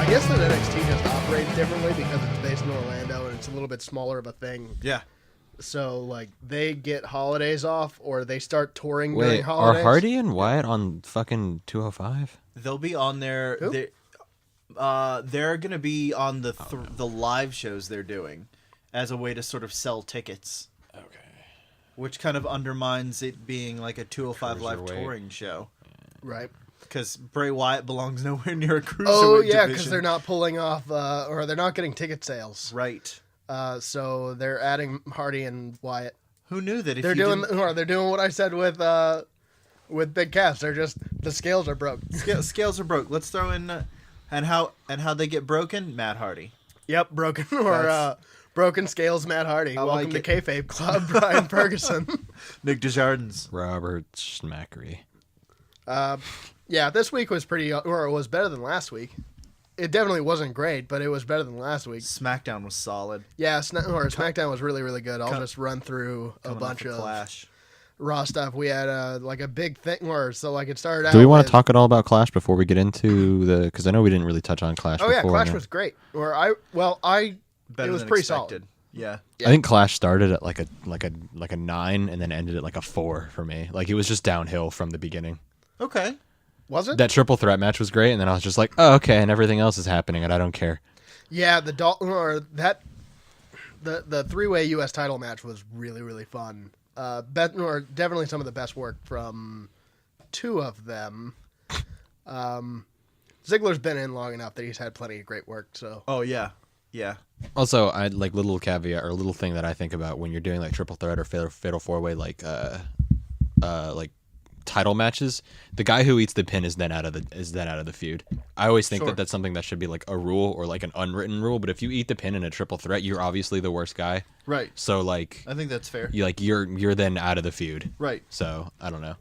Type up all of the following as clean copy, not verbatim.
I guess that NXT just operates differently because it's based in Orlando and it's a little bit smaller of a thing. Yeah. So, like, they get holidays off or they start touring during holidays. Are Hardy and Wyatt on fucking 205? They'll be on there. They're going to be on the live shows they're doing as a way to sort of sell tickets. Okay. Which kind of undermines it being like a 205 live touring show. Right. Because Bray Wyatt belongs nowhere near a cruiserweight Oh, yeah, because division. they're not pulling off, or they're not getting ticket sales. Right. So they're adding Hardy and Wyatt. Who knew that if they're doing what I said with Big Cass. They're just, the scales are broke. Scales are broke. Let's throw in, and how they get broken? Matt Hardy. Yep, broken broken scales. Matt Hardy. Welcome to Kayfabe Club. Brian Ferguson. Nick Desjardins. Robert Smackery. Yeah, this week was it was better than last week. It definitely wasn't great, but it was better than last week. SmackDown was solid. Yeah, SmackDown was really, really good. I'll just run through a bunch of Clash. Raw stuff. We had a big thing it started out. Do we want to talk at all about Clash before we get into the? Because I know we didn't really touch on Clash. Oh yeah, before, Clash was great. It was pretty solid. Yeah. I think Clash started at like a 9 and then ended at like a 4 for me. Like it was just downhill from the beginning. Okay. Was it? That triple threat match was great, and then I was just like, oh, okay, and everything else is happening, and I don't care. Yeah, the three-way U.S. title match was really, really fun. Definitely some of the best work from two of them. Ziggler's been in long enough that he's had plenty of great work. So. Oh yeah, yeah. Also, I like little caveat or a little thing that I think about when you're doing like triple threat or fatal four-way, like title matches. The guy who eats the pin is then out of the feud. I always think that that's something that should be like a rule or like an unwritten rule. But if you eat the pin in a triple threat, you're obviously the worst guy. Right. So like, I think that's fair. You're then out of the feud. Right. So I don't know.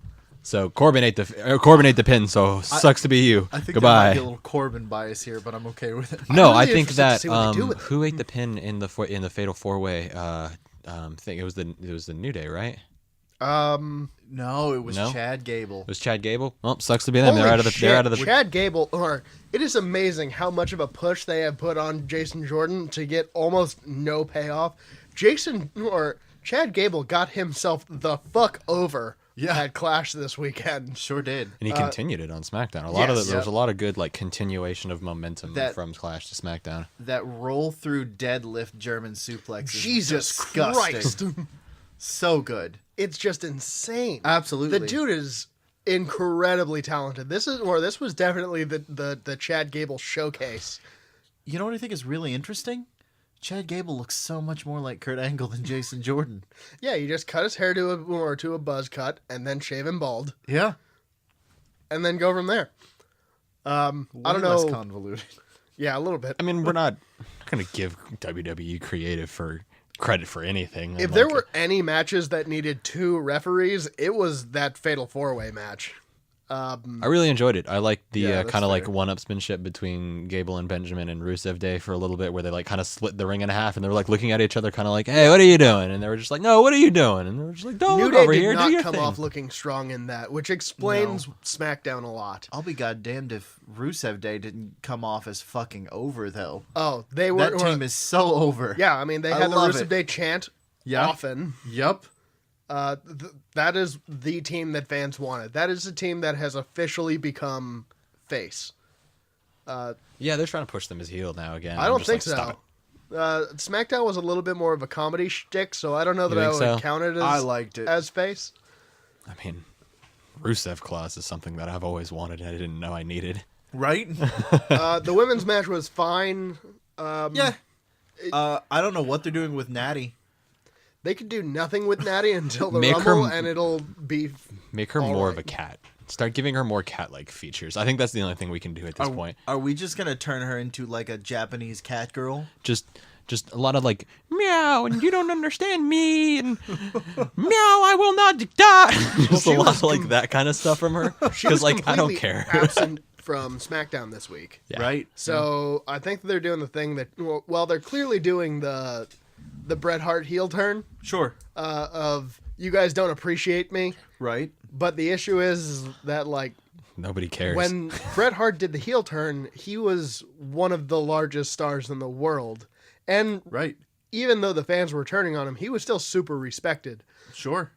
So Corbin ate the pin. So sucks to be you. I think Goodbye. there might be a little Corbin bias here, but I'm okay with it. No, really I think that who ate the pin in the fatal four way thing. It was the New Day, right? No, it was Chad Gable. It was Chad Gable. Well, sucks to be them. They're out of the. Chad Gable. It is amazing how much of a push they have put on Jason Jordan to get almost no payoff. Chad Gable got himself the fuck over at Clash this weekend. Sure did. And he continued it on SmackDown. There was a lot of good like continuation of momentum from Clash to SmackDown. That roll through deadlift German suplex. Jesus disgusting. Christ. So good. It's just insane. Absolutely. The dude is incredibly talented. This was definitely the Chad Gable showcase. You know what I think is really interesting? Chad Gable looks so much more like Kurt Angle than Jason Jordan. Yeah, you just cut his hair to a buzz cut and then shave him bald. Yeah. And then go from there. I don't know. Less convoluted. Yeah, a little bit. I mean, we're not going to give WWE creative for credit for anything. If there were any matches that needed 2 referees, it was that Fatal 4-Way match. I really enjoyed it. I liked the kind of like one-upsmanship between Gable and Benjamin and Rusev Day for a little bit, where they like kind of split the ring in half, and they were like looking at each other, kind of like, "Hey, what are you doing?" And they were just like, "No, what are you doing?" And they were just like, "Don't look over here, do your thing." New Day did not come off looking strong in that, which explains SmackDown a lot. I'll be goddamned if Rusev Day didn't come off as fucking over, though. Oh, they were. That team is so over. Yeah, I mean, they had the Rusev Day chant often. Yep. That is the team that fans wanted. That is the team that has officially become face. Yeah, they're trying to push them as heel now again. I don't think so. SmackDown was a little bit more of a comedy shtick, so I don't know that I would count it as I liked it as face. I mean, Rusev Claus is something that I've always wanted and I didn't know I needed. Right? The women's match was fine. I don't know what they're doing with Natty. They could do nothing with Natty until the Rumble, and it'll be make her more of a cat. Start giving her more cat-like features. I think that's the only thing we can do at this point. Are we just gonna turn her into like a Japanese cat girl? Just a lot of like meow, and you don't understand me, and meow, I will not die. Just a lot of like that kind of stuff from her. Because like I don't care. Absent from SmackDown this week, right? So I think they're doing the thing that they're clearly doing the Bret Hart heel turn. Sure. Of you guys don't appreciate me. Right. But the issue is that like Nobody cares. When Bret Hart did the heel turn, he was one of the largest stars in the world. And Right. even though the fans were turning on him, he was still super respected. Sure.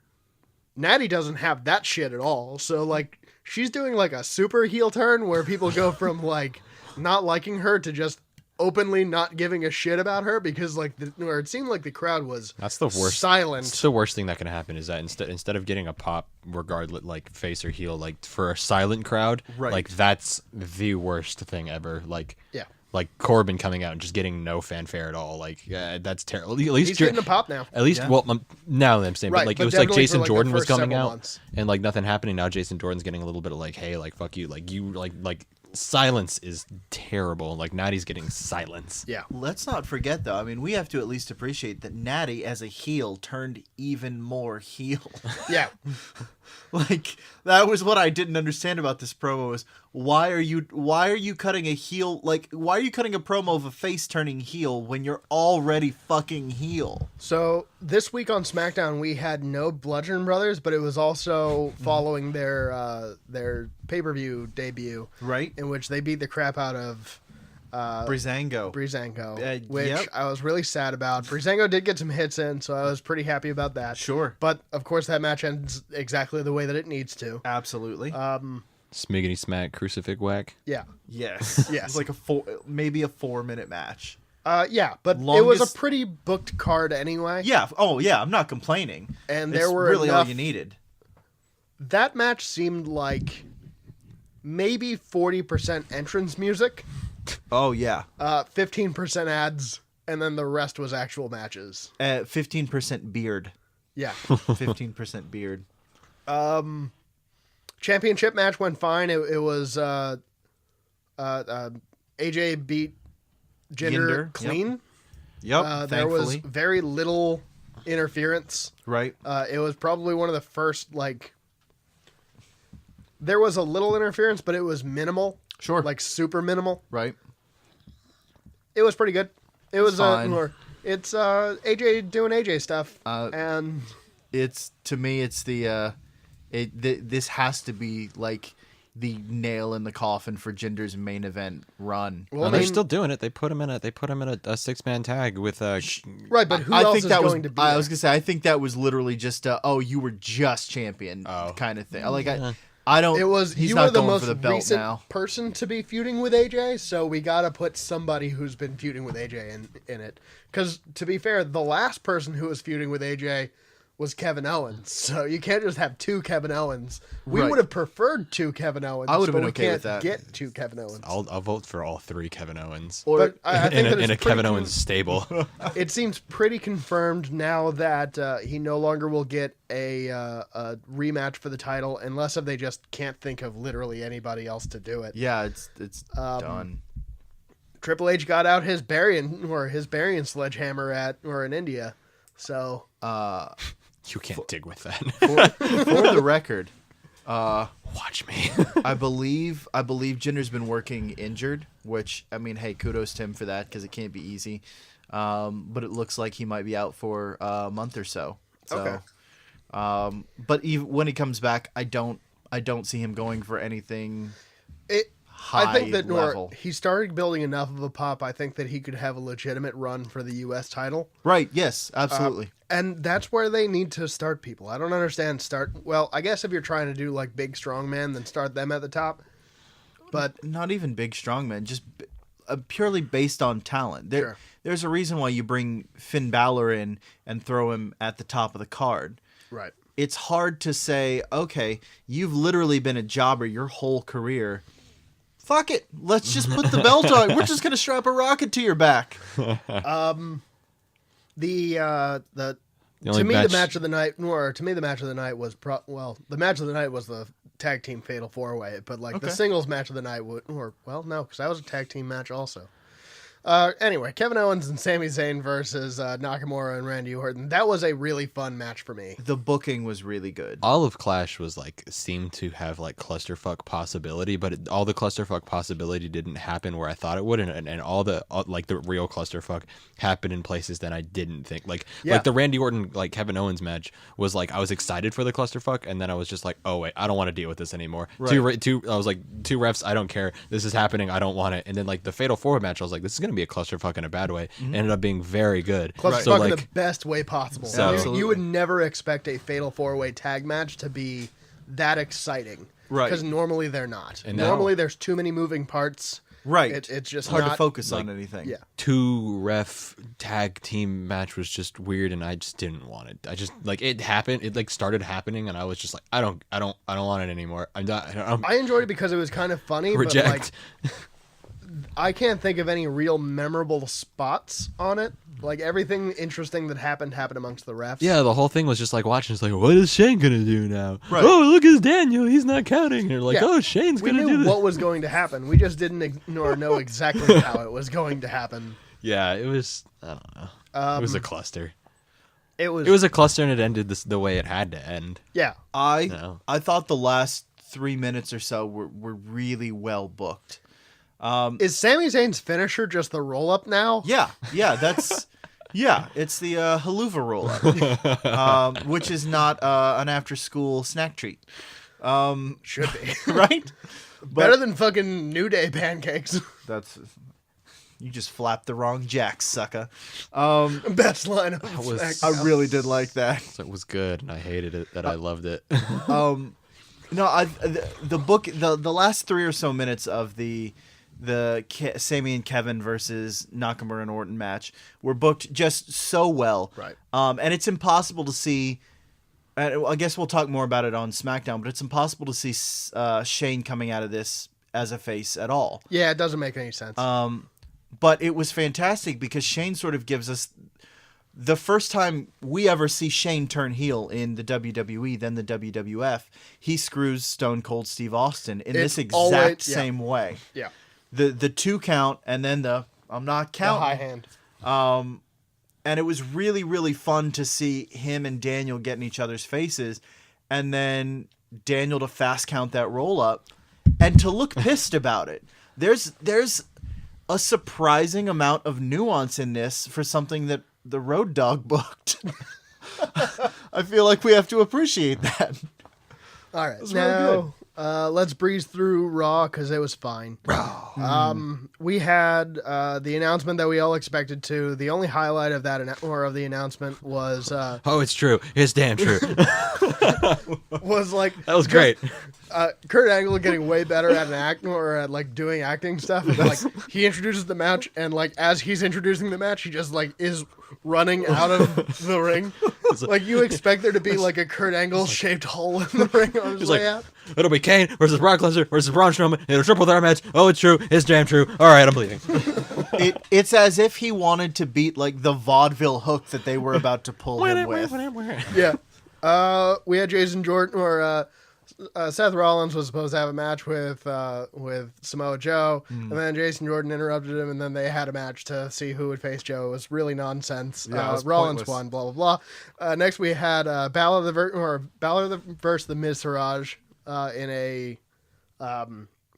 Natty doesn't have that shit at all. So, like, she's doing, like, a super heel turn where people go from, like, not liking her to just openly not giving a shit about her because, like, or it seemed like the crowd was That's the worst. silent. It's the worst thing that can happen is that instead of getting a pop, regardless, like, face or heel, like, for a silent crowd, Right. like, that's the worst thing ever. Like, Yeah. like Corbin coming out and just getting no fanfare at all. Like, that's terrible. At least He's getting a pop now. At least, Yeah. well, now I'm saying, Right, but like but it was like definitely Jason for, like, the Jordan was first coming several out months. and like nothing happening. Now Jason Jordan's getting a little bit of like, hey, like fuck you, like you like silence is terrible. Like Natty's getting silence. Yeah. Let's not forget, though. I mean, we have to at least appreciate that Natty, as a heel, turned even more heel. Yeah. Like, that was what I didn't understand about this promo is why are you cutting a heel, like, why are you cutting a promo of a face turning heel when you're already fucking heel? So this week on SmackDown, we had no Bludgeon Brothers, but it was also following their pay-per-view debut, Right? in which they beat the crap out of Breezango. Breezango, which yep. I was really sad about. Breezango did get some hits in, so I was pretty happy about that. Sure. But, of course, that match ends exactly the way that it needs to. Absolutely. Smiggity smack, crucifix whack. Yeah. Yes. Yes. It's like maybe a 4-minute match. Yeah, but it was a Longest- pretty booked card anyway. Yeah. Oh, yeah. I'm not complaining. And It's there were really all enough- you needed. That match seemed like maybe 40% entrance music, Oh, yeah. 15% ads, and then the rest was actual matches. 15% beard. Yeah. 15% beard. Championship match went fine. It was AJ beat Jinder Jinder, clean. Yep. There was Thankfully. very little interference. Right. It was probably one of the first, like, there was a little interference, but it was minimal. Sure. Like, super minimal. Right. It was pretty good. It was fine. it's AJ doing AJ stuff, Uh, and It's, to me, it's this has to be like the nail in the coffin for Jinder's main event run. well, I they're mean, still doing it. They put him in a 6-man tag with right. But who I else think is that going to be? I there? was gonna say I think that was literally just you were just champion kind of thing. Like I don't. It was He's you not were the going most for the belt recent now. person to be feuding with AJ, so we got to put somebody who's been feuding with AJ in it. Because to be fair, the last person who was feuding with AJ was Kevin Owens, so you can't just have two Kevin Owens. We Right. would have preferred two Kevin Owens. I would have but been we okay can't with that. Get two Kevin Owens. I'll vote for all 3 Kevin Owens. But I think that in it's a pretty Kevin Owens stable. It seems pretty confirmed now that he no longer will get a rematch for the title unless if they just can't think of literally anybody else to do it. Yeah, it's done. Triple H got out his Barian sledgehammer in India, so You can't dig with that. For the record, Watch me. I believe Jinder's been working injured, which, I mean, hey, kudos to him for that because it can't be easy. But it looks like he might be out for a month or so. Okay. But even when he comes back, I don't see him going for anything high I think that level. he started building enough of a pop. I think that he could have a legitimate run for the U.S. title. Right? Yes, absolutely. And that's where they need to start people. I don't understand. Well, I guess if you're trying to do like big strongman, then start them at the top. But Not even big strongmen, just purely based on talent. Sure. There's a reason why you bring Finn Balor in and throw him at the top of the card. right, It's hard to say, okay, you've literally been a jobber your whole career. Fuck it. Let's just put the belt on. We're just going to strap a rocket to your back. the only to me match- the match of the night, or to me the match of the night was the match of the night was the tag team fatal 4-way, but like the Okay. singles match of the night no, because that was a tag team match also. Anyway, Kevin Owens and Sami Zayn versus Nakamura and Randy Orton. That was a really fun match for me. The booking was really good. All of Clash was like seemed to have like clusterfuck possibility, but all the clusterfuck possibility didn't happen where I thought it would, and all the like the real clusterfuck happened in places that I didn't think. Like the Randy Orton like Kevin Owens match was like I was excited for the clusterfuck, and then I was just like, oh wait, I don't want to deal with this anymore. Right. I was like, two refs, I don't care. This is happening. I don't want it. And then like the Fatal 4 match, I was like, this is gonna be a clusterfuck in a bad way. Ended up being very good. Clusterfuck so, in the best way possible. So, you would never expect a Fatal 4-way tag match to be that exciting. Right. Because normally they're not. And normally there's too many moving parts. Right. It's just hard not, to focus on anything. Yeah. 2 ref tag team match was just weird, and I just didn't want it. I just like it happened. It like started happening, and I was just like, I don't want it anymore. I enjoyed it because it was kind of funny. Reject. But like, I can't think of any real memorable spots on it. Like everything interesting that happened amongst the refs. Yeah, the whole thing was just like watching. It's like, what is Shane gonna do now? Right. Oh, look, it's Daniel. He's not counting. And you're like, oh, Shane's gonna do this. We knew what was going to happen. We just didn't know exactly how it was going to happen. Yeah, it was. I don't know. It was a cluster. It was a cluster, and it ended the way it had to end. Yeah, I thought the last 3 minutes or so were really well booked. Is Sami Zayn's finisher just the roll up now? Yeah, that's it's the haluva roll up, which is not an after school snack treat. Should be right. Better than fucking New Day pancakes. That's you just flapped the wrong jack, sucker. Best line of I really did like that. It was good, and I hated it. I loved it. No, the last 3 or so minutes of the Sami and Kevin versus Nakamura and Orton match were booked just so well. Right. And it's impossible to see. I guess we'll talk more about it on SmackDown, but it's impossible to see Shane coming out of this as a face at all. Yeah, it doesn't make any sense. But it was fantastic because Shane sort of gives us the first time we ever see Shane turn heel in the WWE, then the WWF. He screws Stone Cold Steve Austin in this exact same way. Yeah. The 2 count and then I'm not counting. The high hand. And it was really, really fun to see him and Daniel get in each other's faces, and then Daniel to fast count that roll up and to look pissed about it. There's a surprising amount of nuance in this for something that the Road Dogg booked. I feel like we have to appreciate that. All right, now let's breeze through Raw because it was fine. We had the announcement that we all expected to. The only highlight of that of the announcement was oh, it's true. It's damn true. was like that was great. Kurt Angle getting way better at at like doing acting stuff. And, like he introduces the match, and like as he's introducing the match, he just like is running out of the ring. Like you expect there to be like a Kurt Angle shaped hole in the ring on his way out. It'll be Kane versus Brock Lesnar versus Braun Strowman in a triple threat match. Oh, it's true. It's damn true. All right, I'm leaving. It's as if he wanted to beat like the vaudeville hook that they were about to pull him with. Yeah. We had Jason Jordan or Seth Rollins was supposed to have a match with Samoa Joe, and then Jason Jordan interrupted him, and then they had a match to see who would face Joe. It was really nonsense. Yeah, Rollins won. Blah blah blah. Next we had Balor versus the Miz Saraj in a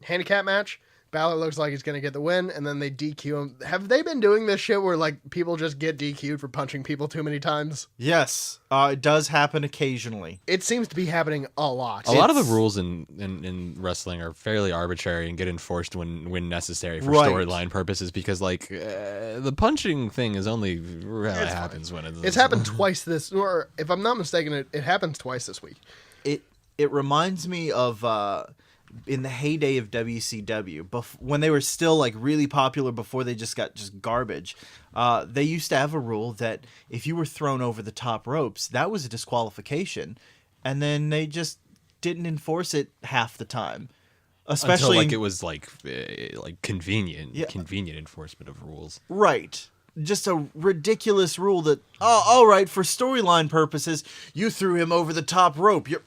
handicap match. Balor looks like he's going to get the win, and then they DQ him. Have they been doing this shit where like people just get DQ'd for punching people too many times? Yes, it does happen occasionally. It seems to be happening a lot. A lot of the rules in wrestling are fairly arbitrary and get enforced when necessary for storyline purposes because like the punching thing is only really happens when it's happened twice this, or if I'm not mistaken, it happens twice this week. It reminds me of in the heyday of WCW, when they were still like really popular before they just got garbage, they used to have a rule that if you were thrown over the top ropes, that was a disqualification, and then they just didn't enforce it half the time. Especially until, like it was like convenient enforcement of rules. Right. Just a ridiculous rule that all right, for storyline purposes, you threw him over the top rope. You're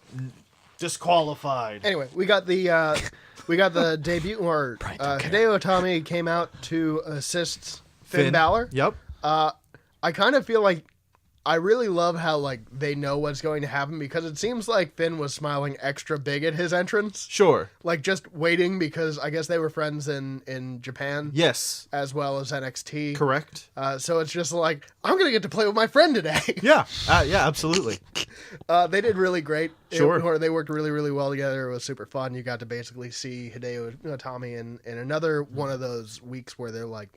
disqualified. Anyway, we got the debut, or Hideo Itami came out to assist Finn Balor. Yep. I kind of feel like I really love how like they know what's going to happen because it seems like Finn was smiling extra big at his entrance. Sure. Like just waiting because I guess they were friends in Japan. Yes. As well as NXT. Correct. So it's just like, I'm going to get to play with my friend today. Yeah. Yeah, absolutely. They did really great. Sure. They worked really, really well together. It was super fun. You got to basically see Hideo Itami in another one of those weeks where they're like,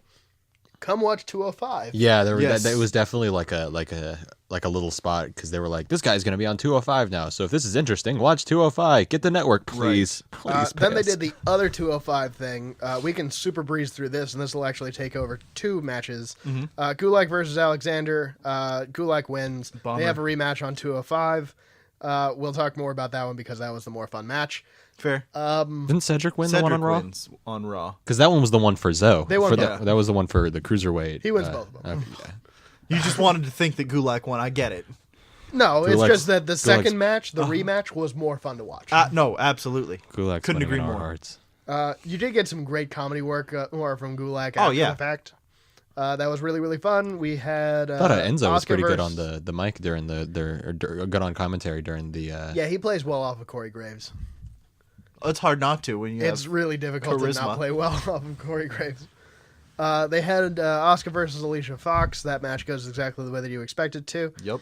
come watch 205. Yeah, Yes. it was definitely like a little spot because they were like, this guy's going to be on 205 now. So if this is interesting, watch 205. Get the network, please. Please. Then they did the other 205 thing. We can super breeze through this, and this will actually take over 2 matches. Gulak versus Alexander. Gulak wins. Bummer. They have a rematch on 205. We'll talk more about that one because that was the more fun match. Fair. Didn't Cedric win the one on Raw? Wins on Raw. Because that one was the one for Zoe. They won for both. that was the one for the cruiserweight. He wins both of them. Yeah. You just wanted to think that Gulak won. I get it. No, it's Gulak's- just that the second Gulak's- match, the rematch, was more fun to watch. No, absolutely. Gulak's Couldn't winning agree in our more. hearts. You did get some great comedy work from Gulak after Oh, yeah. the fact. That was really, really fun. We had I thought Enzo was Oscar pretty good versus- on the mic during good on commentary during the. Yeah, he plays well off of Corey Graves. It's hard not to when you It's have really difficult to charisma. not play well off of Corey Graves. They had Oscar versus Alicia Fox. That match goes exactly the way that you expect it to. Yep.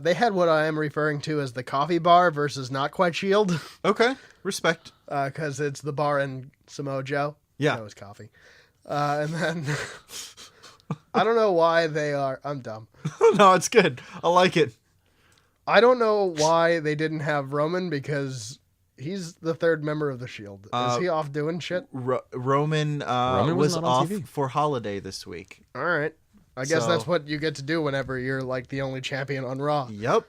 They had what I am referring to as the coffee bar versus Not Quite Shield, Okay. Respect. because it's the bar in Samoa Joe. Yeah. That was coffee. And then I don't know why they are. I'm dumb. No, it's good. I like it. I don't know why they didn't have Roman because he's the third member of the Shield. Is he off doing shit? Roman was was not on off TV. for holiday this week. All right. I guess So- that's what you get to do whenever you're like the only champion on Raw. Yep.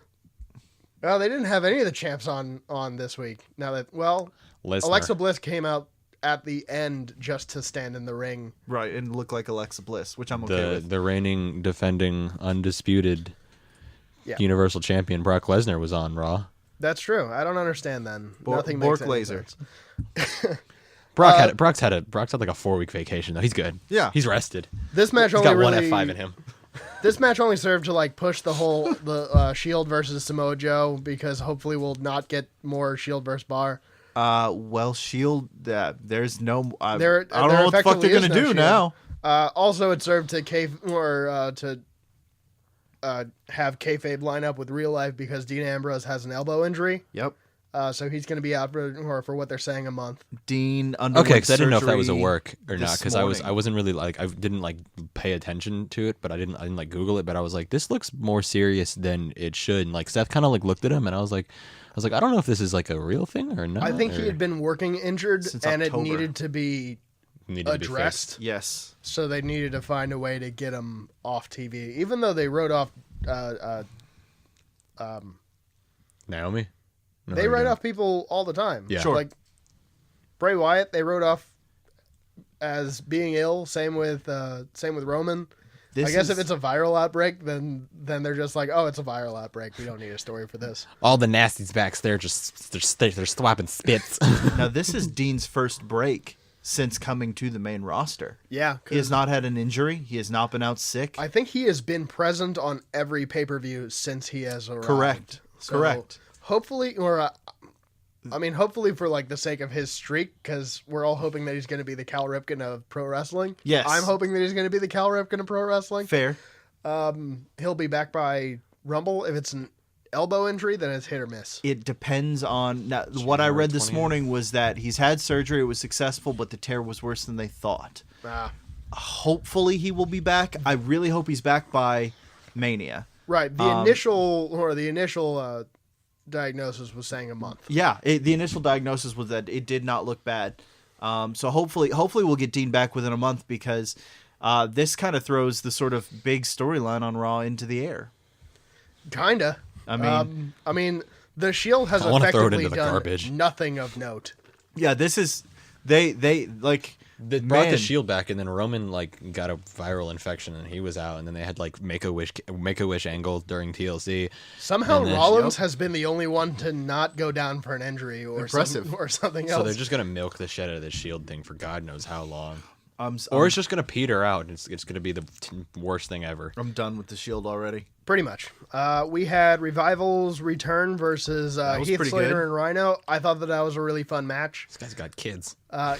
Well, they didn't have any of the champs on this week. Now that Lesnar. Alexa Bliss came out at the end just to stand in the ring. Right, and look like Alexa Bliss, which I'm okay with. The reigning, defending, undisputed Yeah. Universal Champion Brock Lesnar was on Raw. That's true. I don't understand then. Nothing Bork makes any laser. sense. Brock's had like a 4-week vacation though. He's good. Yeah. He's rested. This match He's only got one really F5 in him. This match only served to like push the Shield versus Samoa Joe because hopefully we'll not get more Shield versus Bar. Well, Shield, there's no. I There don't know what the fuck they're effectively is gonna no do Shield. now. Also, it served to have kayfabe line up with real life because Dean Ambrose has an elbow injury, Yep. so he's going to be out for what they're saying a month. Dean underwent Okay, because I didn't know if that was a surgery work or not. this Because morning. I wasn't really like I didn't like pay attention to it, but I didn't like Google it. But I was like, this looks more serious than it should. And like Seth kind of like looked at him, and I was like, I don't know if this is like a real thing or not. I think he or had been working injured, Since and October. it needed to be needed to be addressed. fixed. Yes. So they needed to find a way to get him off TV, even though they wrote off. Naomi. No, They they're write doing- off people all the time. Yeah. Sure. Like Bray Wyatt, they wrote off as being ill. Same with Roman. I guess if it's a viral outbreak, then they're just like, oh, it's a viral outbreak. We don't need a story for this. all the nasties back there they're swapping spits. now this is Dean's first break since coming to the main roster. Yeah, He has 'cause not had an injury. He has not been out sick. I think he has been present on every pay-per-view since he has arrived. Correct. So Correct. Hopefully, hopefully for like the sake of his streak, because we're all hoping that he's going to be the Cal Ripken of pro wrestling. Yes. I'm hoping that he's going to be the Cal Ripken of pro wrestling. Fair. He'll be back by Rumble. If it's an elbow injury, then it's hit or miss. It depends on now, what I January read this 20th. morning was that he's had surgery. It was successful, but the tear was worse than they thought. Hopefully he will be back. I really hope he's back by Mania. Right. The initial diagnosis was saying a month. Yeah, the initial diagnosis was that it did not look bad. So hopefully we'll get Dean back within a month because this kind of throws the sort of big storyline on Raw into the air. Kinda. I mean, the Shield has I wanna throw it effectively into the done garbage. nothing of note. yeah, this is they like They brought man, the Shield back, and then Roman like got a viral infection, and he was out. And then they had like Make a Wish angle during TLC. Somehow And then- Rollins has been the only one to not go down for an injury or Impressive. something So else. they're just gonna milk the shit out of this Shield thing for God knows how long. Or it's just gonna peter out, and it's gonna be the worst thing ever. I'm done with the Shield already. Pretty much. We had Revival's return versus Heath Slater and Rhino. I thought that was a really fun match. This guy's got kids.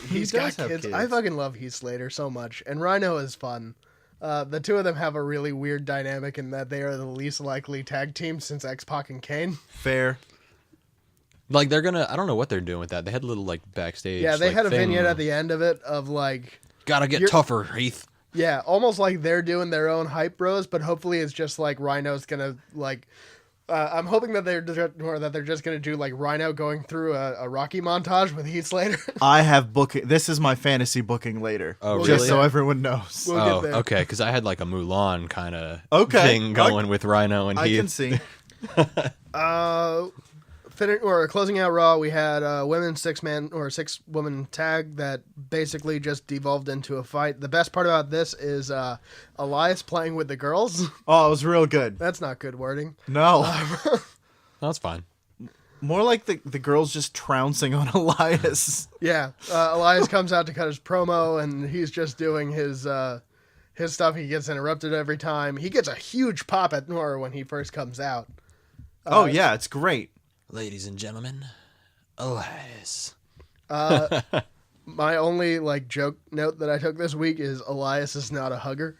He's got kids. I fucking love Heath Slater so much, and Rhino is fun. The two of them have a really weird dynamic in that they are the least likely tag team since X-Pac and Kane. Fair. Like they're gonna, I don't know what they're doing with that. They had a little like backstage. Yeah, they like, had a thing. vignette at the end of it of like, gotta get tougher, Heath. Yeah, almost like they're doing their own hype bros, but hopefully it's just like Rhino's gonna like. I'm hoping that they're just gonna do like Rhino going through a Rocky montage with Heath Slater. I have booking. This is my fantasy booking later. Oh, just really? so everyone knows. We'll get there. Okay, because I had like a Mulan kind of thing going with Rhino and Heath. I can see. Closing out Raw, we had a women's 6-woman tag that basically just devolved into a fight. The best part about this is Elias playing with the girls. Oh, it was real good. That's not good wording. No. That's fine. More like the girls just trouncing on Elias. Yeah, Elias comes out to cut his promo, and he's just doing his stuff. He gets interrupted every time. He gets a huge pop at Nora when he first comes out. Oh, yeah, it's great. Ladies and gentlemen, Elias. My only joke note that I took this week is Elias is not a hugger.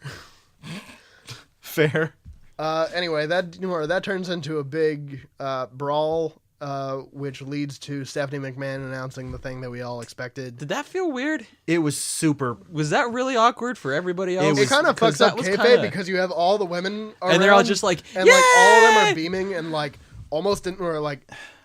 Fair. Anyway, that turns into a big brawl, which leads to Stephanie McMahon announcing the thing that we all expected. Did that feel weird? It was super. Was that really awkward for everybody else? It kind of fucks up kayfabe because you have all the women around, and they're all just like, and Yay! all of them are beaming and almost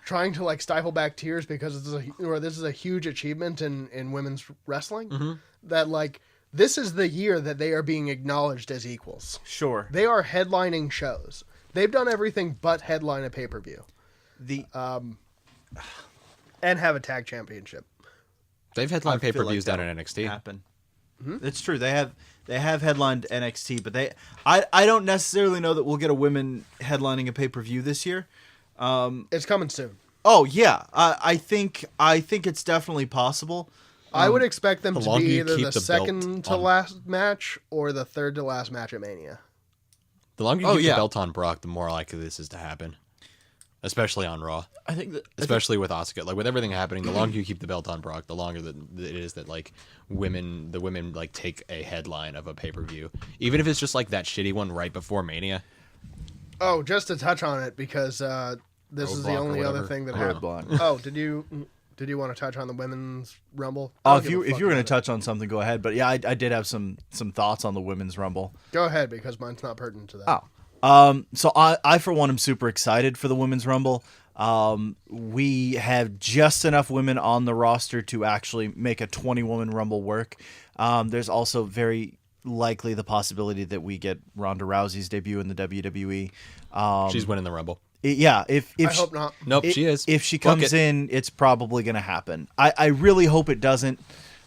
trying to stifle back tears because this is a huge achievement in women's wrestling. Mm-hmm. That this is the year that they are being acknowledged as equals. Sure. They are headlining shows. They've done everything but headline a pay-per-view. And have a tag championship. They've headlined pay-per-views down in NXT. Happen. Mm-hmm. It's true. They have headlined NXT, but I don't necessarily know that we'll get a women headlining a pay-per-view this year. It's coming soon. Oh yeah, I think it's definitely possible. I would expect them the to be either the the second to last match or the third to last match at Mania. The longer you keep the belt on Brock, the more likely this is to happen. Especially on Raw. Especially with Asuka. With everything happening, the longer you keep the belt on Brock, the longer that it is that the women take a headline of a pay-per-view. Even if it's just that shitty one right before Mania. Oh, just to touch on it because this is the only other thing that happened. Oh, did you want to touch on the women's Rumble? Oh, if you were going to touch on something, go ahead. But yeah, I did have some thoughts on the women's Rumble. Go ahead because mine's not pertinent to that. Oh. So I for one am super excited for the women's Rumble. We have just enough women on the roster to actually make a 20-woman Rumble work. There's also very likely the possibility that we get Ronda Rousey's debut in the WWE. She's winning the Rumble. I hope not. Nope, she is. If she comes in, it's probably going to happen. I really hope it doesn't.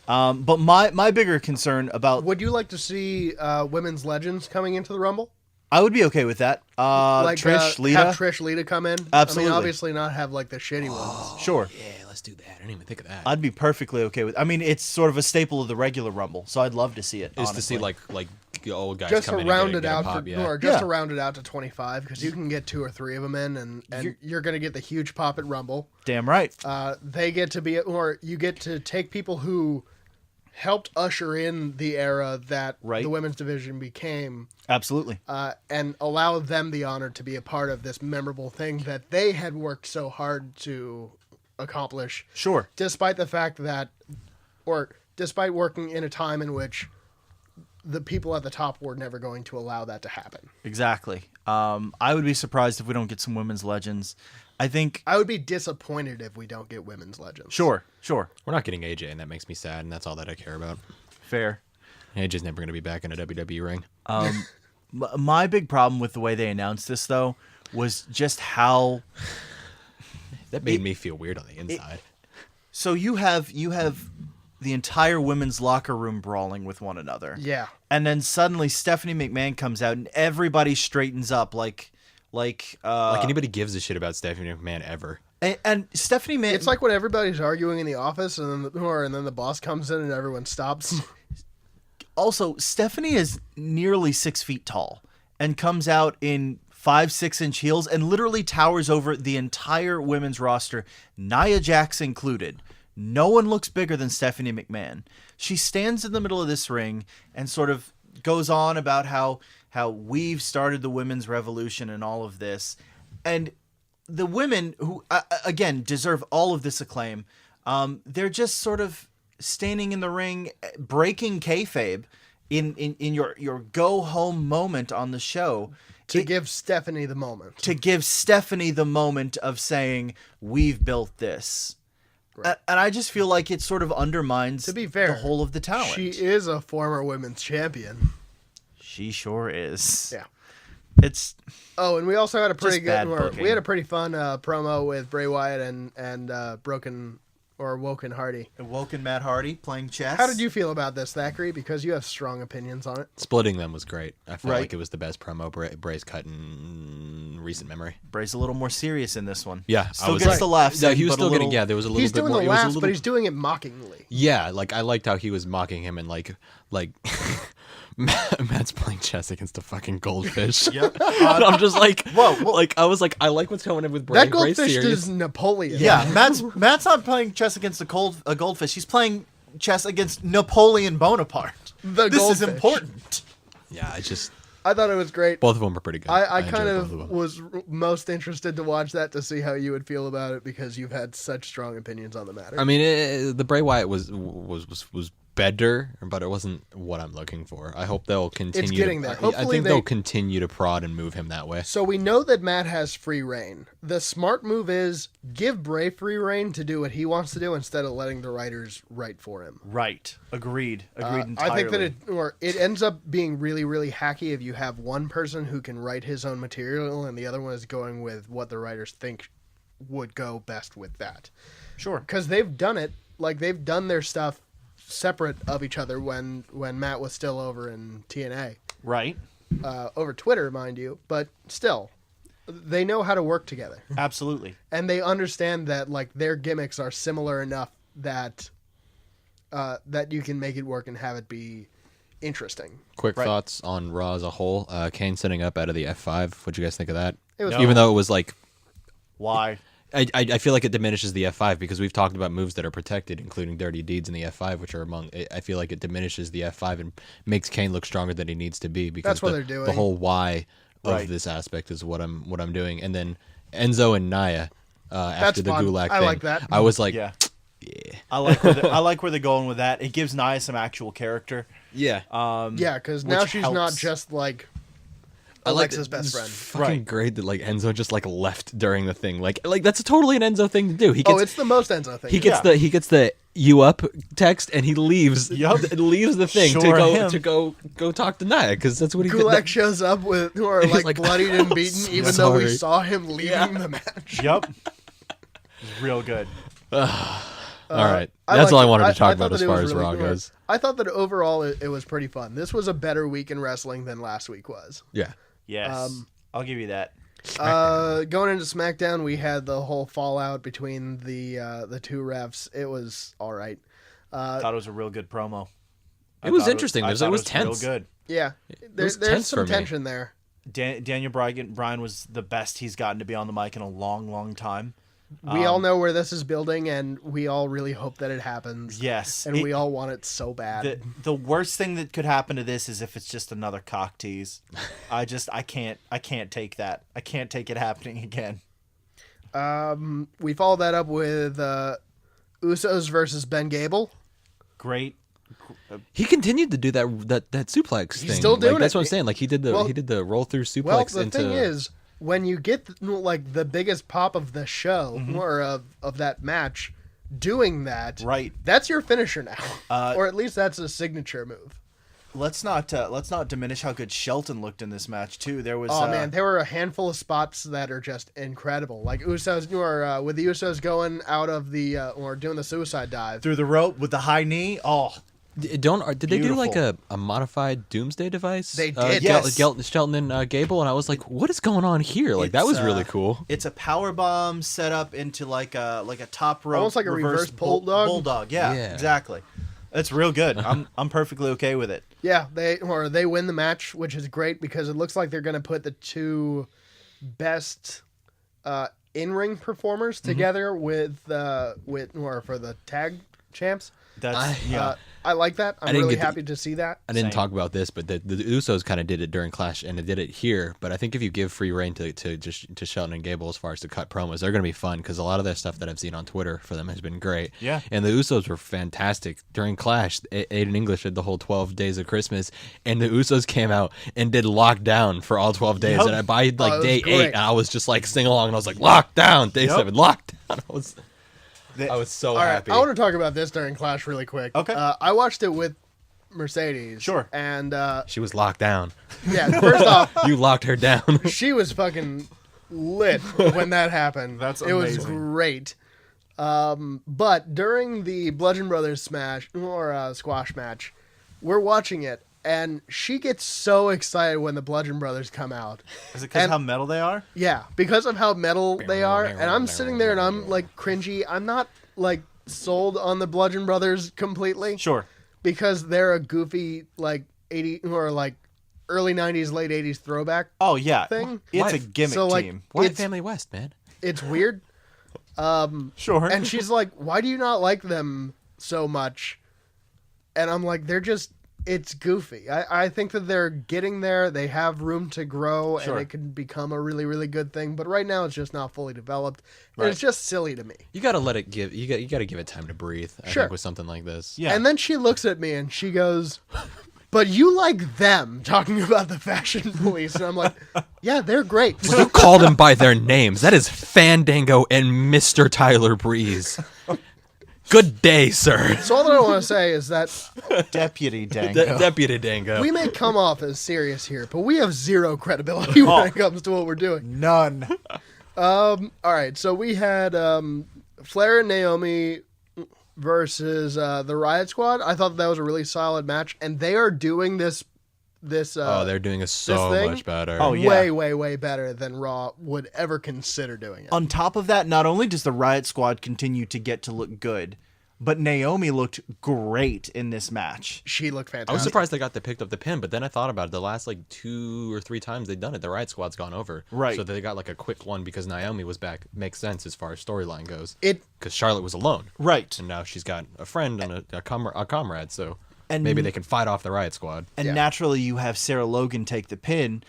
But my bigger concern about... Would you like to see women's legends coming into the Rumble? I would be okay with that. Trish, Lita. Have Trish, Lita come in. Absolutely. I mean, obviously not have the shitty ones. Sure. Yeah, let's do that. I didn't even think of that. I'd be perfectly okay with. I mean, it's sort of a staple of the regular Rumble, so I'd love to see it. Is to see old guys just come to in round and it out pop, to round it out to 25 because you can get 2 or 3 of them in, and you're going to get the huge pop at Rumble. Damn right. They get to be, or you get to take people who helped usher in the era that the women's division became. Absolutely. And allow them the honor to be a part of this memorable thing that they had worked so hard to accomplish. Sure. Despite the fact that, or despite working in a time in which the people at the top were never going to allow that to happen. Exactly. I would be surprised if we don't get some women's legends. I would be disappointed if we don't get women's legends. Sure. We're not getting AJ, and that makes me sad, and that's all that I care about. Fair. AJ's never going to be back in a WWE ring. My big problem with the way they announced this, though, was just how... That made me feel weird on the inside. So you have the entire women's locker room brawling with one another. Yeah. And then suddenly Stephanie McMahon comes out, and everybody straightens up like anybody gives a shit about Stephanie McMahon ever. And Stephanie McMahon... It's like when everybody's arguing in the office, and then the boss comes in and everyone stops. Also, Stephanie is nearly 6 feet tall and comes out in 5-6 inch heels and literally towers over the entire women's roster, Nia Jax included. No one looks bigger than Stephanie McMahon. She stands in the middle of this ring and sort of goes on about how we've started the women's revolution and all of this. And the women, who, again, deserve all of this acclaim, they're just sort of standing in the ring, breaking kayfabe in your go-home moment on the show. To give Stephanie the moment. To give Stephanie the moment of saying, we've built this. Right. And I just feel like it sort of undermines, to be fair, the whole of the talent. She is a former women's champion. She sure is. Yeah. It's. Oh, and we also had a pretty good. We had a pretty fun promo with Bray Wyatt and Woken Hardy. And Woken Matt Hardy playing chess. How did you feel about this, Thackrey? Because you have strong opinions on it. Splitting them was great. I felt like it was the best promo Bray's cut in recent memory. Bray's a little more serious in this one. Yeah, still gets the laughs. No, he was still getting. Yeah, there was a little. He's bit doing more, the laughs, but he's doing it mockingly. Yeah, like I liked how he was mocking him and like. Matt's playing chess against a fucking goldfish. Yep. And I'm just like, whoa. Like I was like, I like what's going on with Bray. That goldfish is Napoleon. Yeah, Matt's not playing chess against a goldfish. He's playing chess against Napoleon Bonaparte. This is important. Yeah, I thought it was great. Both of them were pretty good. I kind of was most interested to watch that to see how you would feel about it because you've had such strong opinions on the matter. I mean, the Bray Wyatt was better, but it wasn't what I'm looking for. I hope they'll continue. It's getting there. I think they'll continue to prod and move him that way. So we know that Matt has free reign. The smart move is give Bray free reign to do what he wants to do instead of letting the writers write for him. Right. Agreed entirely. I think that it ends up being really, really hacky if you have one person who can write his own material and the other one is going with what the writers think would go best with that. Sure. Because they've done it. Like, they've done their stuff separate of each other when Matt was still over in TNA. Right. Over Twitter, mind you, but still, they know how to work together. Absolutely. And they understand that like their gimmicks are similar enough that that you can make it work and have it be interesting. Quick thoughts on Raw as a whole. Kane setting up out of the F5. What'd you guys think of that? It was even though it was like, why? I feel like it diminishes the F5 because we've talked about moves that are protected, including dirty deeds in the F5, which are among. I feel like it diminishes the F5 and makes Kane look stronger than he needs to be because that's what they're doing. The whole why of this aspect is what I'm doing. And then Enzo and Nia after the Gulak thing. I like that. I was like, yeah. I like where they're going with that. It gives Nia some actual character. Yeah. Yeah, because now she's not just like Alexa's best friend. Fucking great that like Enzo just like left during the thing. Like that's totally an Enzo thing to do. It's the most Enzo thing. He gets the "you up" text and he leaves. Leaves the thing to go talk to Nia because that's what he. Gulak shows up with like bloodied and beaten, even though we saw him leaving the match. Yep. Real good. All right, that's all I wanted to talk about as far as Raw goes. I thought that overall it was pretty fun. This was a better week in wrestling than last week was. Yeah. Yes. I'll give you that. Going into SmackDown, we had the whole fallout between the two refs. It was all right. I thought it was a real good promo. It was interesting. It was tense. Real good. Yeah. There's some tension there. Daniel Bryan was the best he's gotten to be on the mic in a long, long time. We all know where this is building, and we all really hope that it happens. Yes. And we all want it so bad. The worst thing that could happen to this is if it's just another cock tease. I can't take that. I can't take it happening again. We followed that up with Usos versus Ben Gable. Great. He continued to do that suplex thing. He's still doing it. That's what I'm saying. Like he did the roll through suplex. Well, the thing is, when you get like the biggest pop of the show or of that match, doing that, right? That's your finisher now, or at least that's a signature move. Let's not diminish how good Shelton looked in this match too. There was man, there were a handful of spots that are just incredible. Like Usos, or with the Usos going out of the or doing the suicide dive through the rope with the high knee. Oh. Did they do like a modified Doomsday device? They did. Yes. Shelton and Gable, and I was like, "What is going on here?" Like that was really cool. It's a power bomb set up into like a top rope, almost like a reverse bulldog. Bulldog, yeah, exactly. It's real good. I'm perfectly okay with it. Yeah, they win the match, which is great because it looks like they're going to put the two best in-ring performers together with for the tag champs. I like that. I'm really happy to see that. I didn't talk about this, but the Usos kind of did it during Clash, and they did it here. But I think if you give free reign to Shelton and Gable as far as to cut promos, they're going to be fun because a lot of their stuff that I've seen on Twitter for them has been great. Yeah. And the Usos were fantastic during Clash. Aiden English did the whole 12 days of Christmas, and the Usos came out and did Lockdown for all 12 days. Yep. And by day 8, and I was just like sing along, and I was like, Lockdown, day 7, Lockdown. I was so happy. I want to talk about this during Clash really quick. Okay. I watched it with Mercedes. Sure. And she was locked down. yeah, first off, You locked her down. she was fucking lit when that happened. That's It was amazing. great. But during the Bludgeon Brothers squash match, we're watching it, and she gets so excited when the Bludgeon Brothers come out. Is it because of how metal they are? Yeah, because of how metal they are, and I'm sitting there and I'm like cringy. I'm not like sold on the Bludgeon Brothers completely. Sure. Because they're a goofy like 80 or like early 90s, late 80s throwback. Oh yeah, thing. It's a gimmick team. Why Family West, man? It's weird. Sure. And she's like, "Why do you not like them so much?" And I'm like, it's goofy. I think that they're getting there. They have room to grow, Sure. and it can become a really, really good thing. But right now, it's just not fully developed. And Right. it's just silly to me. You gotta let it give. You got to give it time to breathe. I Sure. think with something like this. Yeah. And then she looks at me and she goes, "But you like them," talking about the Fashion Police. And I'm like, "Yeah, they're great." You call them by their names. That is Fandango and Mr. Tyler Breeze. Good day, sir. So all that I want to say is that Deputy Dango. Deputy Dango. we may come off as serious here, but we have zero credibility when it comes to what we're doing. None. All right, so we had Flair and Naomi versus the Riot Squad. I thought that was a really solid match, and they are doing this. They're doing it so thing? much better. Oh, yeah. Way, way, way better than Raw would ever consider doing it. On top of that, not only does the Riot Squad continue to get to look good, but Naomi looked great in this match. She looked fantastic. I was surprised they picked up the pin, but then I thought about it. The last like 2 or 3 times they've done it, the Riot Squad's gone over. Right. So they got like a quick one because Naomi was back. Makes sense as far as storyline goes. It Because Charlotte was alone. Right. And now she's got a friend and a comrade, so And- maybe they can fight off the Riot Squad. And Yeah. naturally, you have Sarah Logan take the pin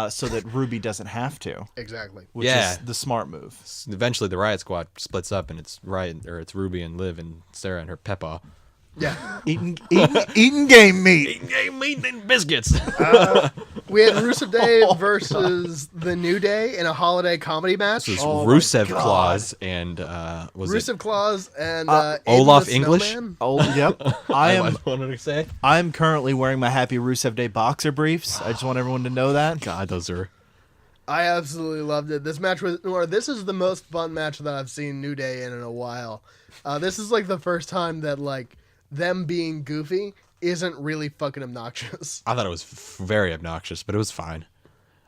so that Ruby doesn't have to, exactly. which Yeah. is the smart move. Eventually, the Riot Squad splits up, and it's it's Ruby and Liv and Sarah and her Peppa. Yeah. Eating game meat. Game meat and biscuits. We had Rusev Day versus the New Day in a holiday comedy match. This is Oh my Rusev God. Claus and was Rusev it Claus and Olaf Aiden the English? Snowman. Oh, yep. I wanted to say. am currently wearing my Happy Rusev Day boxer briefs. I just want everyone to know that. God, those are. I absolutely loved it. This match this is the most fun match that I've seen New Day in a while. This is like the first time that like them being goofy isn't really fucking obnoxious. I thought it was very obnoxious, but it was fine.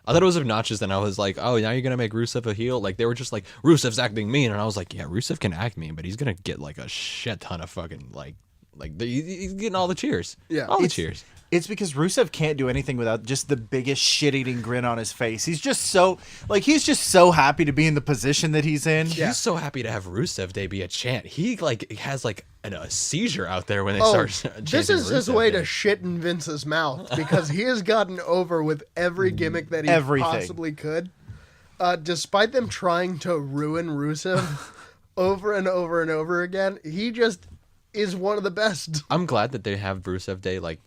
I thought it was obnoxious, and I was like, "Oh, now you're gonna make Rusev a heel?" Like they were just like, "Rusev's acting mean," and I was like, "Yeah, Rusev can act mean, but he's gonna get like a shit ton of fucking he's getting all the cheers, Yeah. all the cheers." It's because Rusev can't do anything without just the biggest shit-eating grin on his face. He's just so happy to be in the position that he's in. Yeah. He's so happy to have Rusev Day be a chant. He has like a seizure out there when they Oh, start. this chanting is his Rusev way Day. to shit in Vince's mouth because he has gotten over with every gimmick that he Everything. possibly could. Despite them trying to ruin Rusev over and over and over again, he just is one of the best. I'm glad that they have Rusev Day like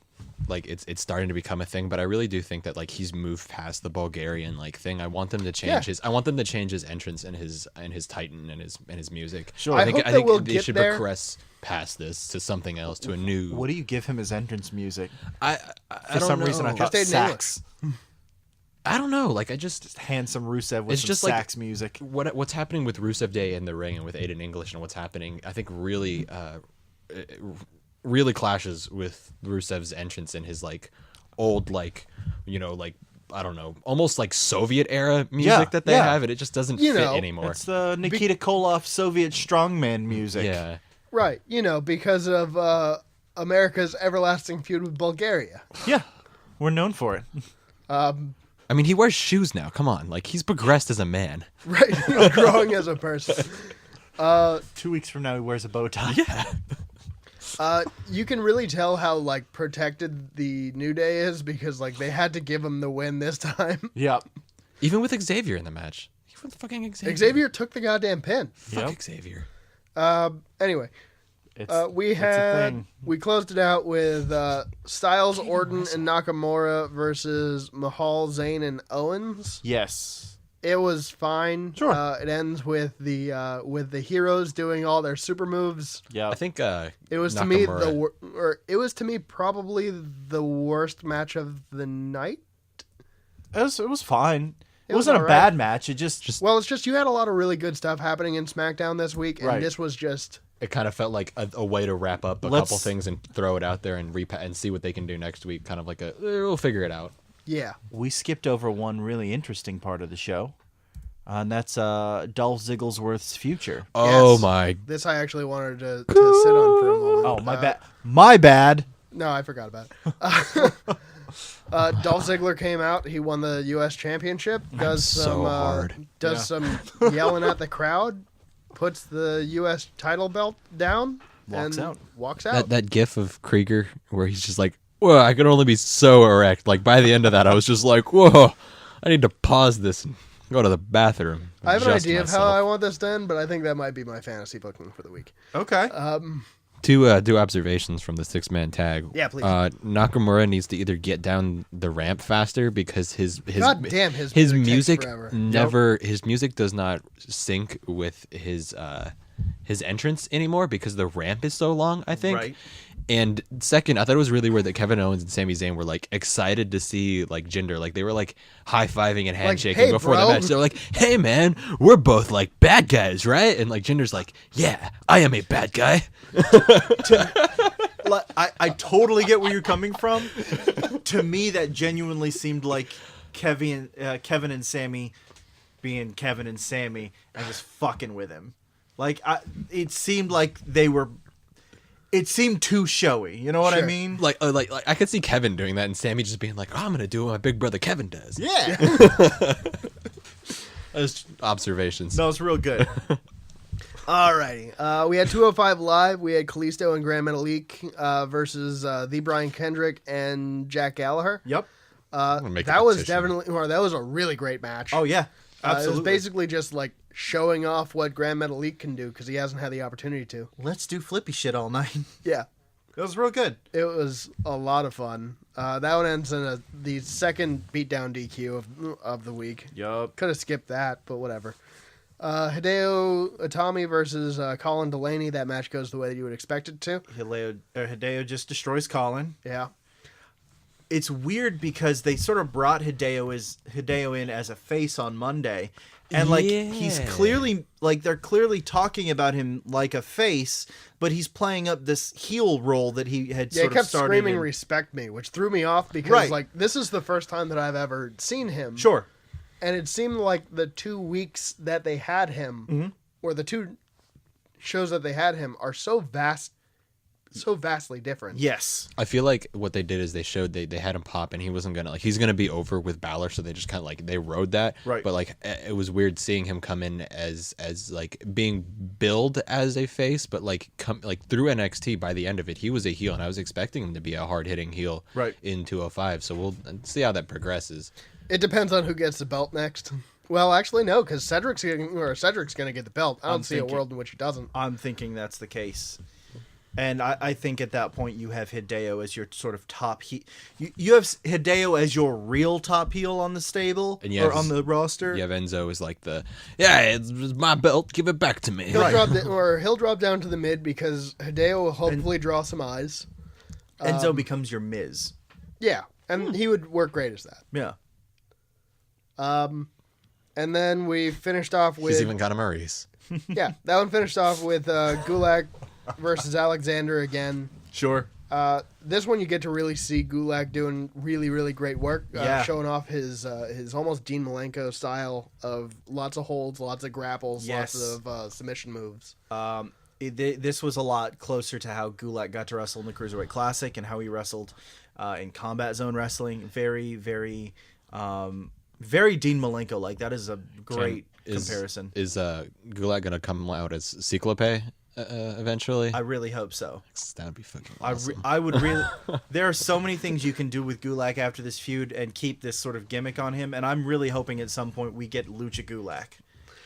it's starting to become a thing, but I really do think that like he's moved past the Bulgarian like thing. I want them to change Yeah. his entrance and his Titan and his music. Sure. I I think hope I that think we'll they get should there. progress past this to something else, to a new. What do you give him as entrance music? I For don't some reason, I know. thought Just Aiden sax. I don't know. Like I just Handsome Rusev with It's some just like- sax music. what's happening with Rusev Day in the ring and with Aiden English and what's happening, I think really clashes with Rusev's entrance and his like old like I don't know, almost like Soviet era music that they yeah. have, and it just doesn't You fit know, anymore. It's the Nikita Koloff Soviet strongman music. Yeah. Right, because of America's everlasting feud with Bulgaria. Yeah, we're known for it. I mean, he wears shoes now. Come on. Like, he's progressed as a man. Right, he's growing as a person. 2 weeks from now, he wears a bow tie. Yeah. You can really tell how, like, protected the New Day is because, like, they had to give him the win this time. Yep. Even with Xavier in the match. Even fucking Xavier. Xavier took the goddamn pin. Fuck Xavier. Anyway. It's We closed it out with Styles, Orton, and Nakamura versus Mahal, Zayn, and Owens. Yes. It was fine. Sure. It ends with the heroes doing all their super moves. Yeah. I think It was Nakamura- to me probably the worst match of the night. It was fine. It was wasn't a alright. bad match. It just Well, it's just you had a lot of really good stuff happening in SmackDown this week, and Right. this was just it kind of felt like a way to wrap up a couple things and throw it out there and and see what they can do next week. Kind of like we'll figure it out. yeah. we skipped over one really interesting part of the show, and that's Dolph Ziggler's future. Oh Yes. my! This I actually wanted to sit on for a moment. Oh, my bad. My bad. No, I forgot about it. Dolph Ziggler came out. He won the U.S. Championship. Does so some hard. does some yelling at the crowd. Puts the U.S. title belt down. Walks and out. Walks out. That gif of Krieger where he's just like, "Whoa, I could only be so erect." Like by the end of that, I was just like, "Whoa, I need to pause this and go to the bathroom." I have an adjust idea of myself." how I want this done, but I think that might be my fantasy booking for the week. Okay. Two observations from the 6-man tag. Yeah, please. Nakamura needs to either get down the ramp faster because his God damn, his his music music takes forever. never his music does not sync with his entrance anymore because the ramp is so long, I think. Right. And second, I thought it was really weird that Kevin Owens and Sami Zayn were like excited to see like Jinder. Like they were like high-fiving and handshaking "Hey, before bro." the match. They're like, "Hey man, we're both like bad guys, right?" And like Jinder's like, "Yeah, I am a bad guy." I totally get where you're coming from. To me, that genuinely seemed like Kevin and Sammy being Kevin and Sammy and just fucking with him. Like it seemed like they were. It seemed too showy. You know what I Sure. mean? Like I could see Kevin doing that and Sammy just being like, "Oh, I'm gonna do what my big brother Kevin does." Yeah. That's observations. No, it's real good. Alrighty. We had 205 Live. We had Kalisto and Grand Metalik versus the Brian Kendrick and Jack Gallagher. Yep. gonna make a That was petition. definitely, or that was a really great match. Oh yeah. It was Absolutely. basically just like showing off what Grand Metalik can do because he hasn't had the opportunity to. Let's do flippy shit all night. Yeah. It was real good. It was a lot of fun. That one ends in the second beatdown DQ of the week. Yup. Could have skipped that, but whatever. Hideo Itami versus Colin Delaney. That match goes the way that you would expect it to. Hideo just destroys Colin. Yeah. It's weird because they sort of brought Hideo in as a face on Monday, and like he's Yeah. clearly like they're clearly talking about him like a face, but he's playing up this heel role that he had Yeah, he sort kept of started. screaming in- "Respect me," which threw me off because Right. like this is the first time that I've ever seen him. Sure. And it seemed like the 2 weeks that they had him, Mm-hmm. or the 2 shows that they had him, are so vastly different. Yes. I feel like what they did is they showed they had him pop and he wasn't gonna he's gonna be over with Balor, so they just kind of like they rode that. Right. But like it was weird seeing him come in as like being billed as a face, but like come like through NXT by the end of it he was a heel, and I was expecting him to be a hard hitting heel Right. in 205. So we'll see how that progresses. It depends on who gets the belt next. Well, actually, no, because Cedric's going to get the belt. I don't I'm see thinking- a world in which he doesn't. I'm thinking that's the case. And I think at that point you have Hideo as your sort of top heel. You have Hideo as your real top heel on the stable And you or have- on the roster. Yeah, Enzo is like it's my belt, give it back to me. He'll drop down to the mid because Hideo will hopefully draw some eyes. Enzo becomes your Miz. Yeah, and he would work great as that. Yeah. And then we finished off with He's even got a Maurice. yeah, that one finished off with Gulak versus Alexander again. Sure. This one you get to really see Gulak doing really, really great work, Yeah. showing off his almost Dean Malenko style of lots of holds, lots of grapples, Yes. lots of submission moves. this was a lot closer to how Gulak got to wrestle in the Cruiserweight Classic and how he wrestled in Combat Zone Wrestling. Very, very, very Dean Malenko. Like, that is a great comparison. Is Gulak gonna come out as Cyclope eventually? I really hope so. That would be fucking awesome. I would really. There are so many things you can do with Gulak after this feud and keep this sort of gimmick on him, and I'm really hoping at some point we get Lucha Gulak.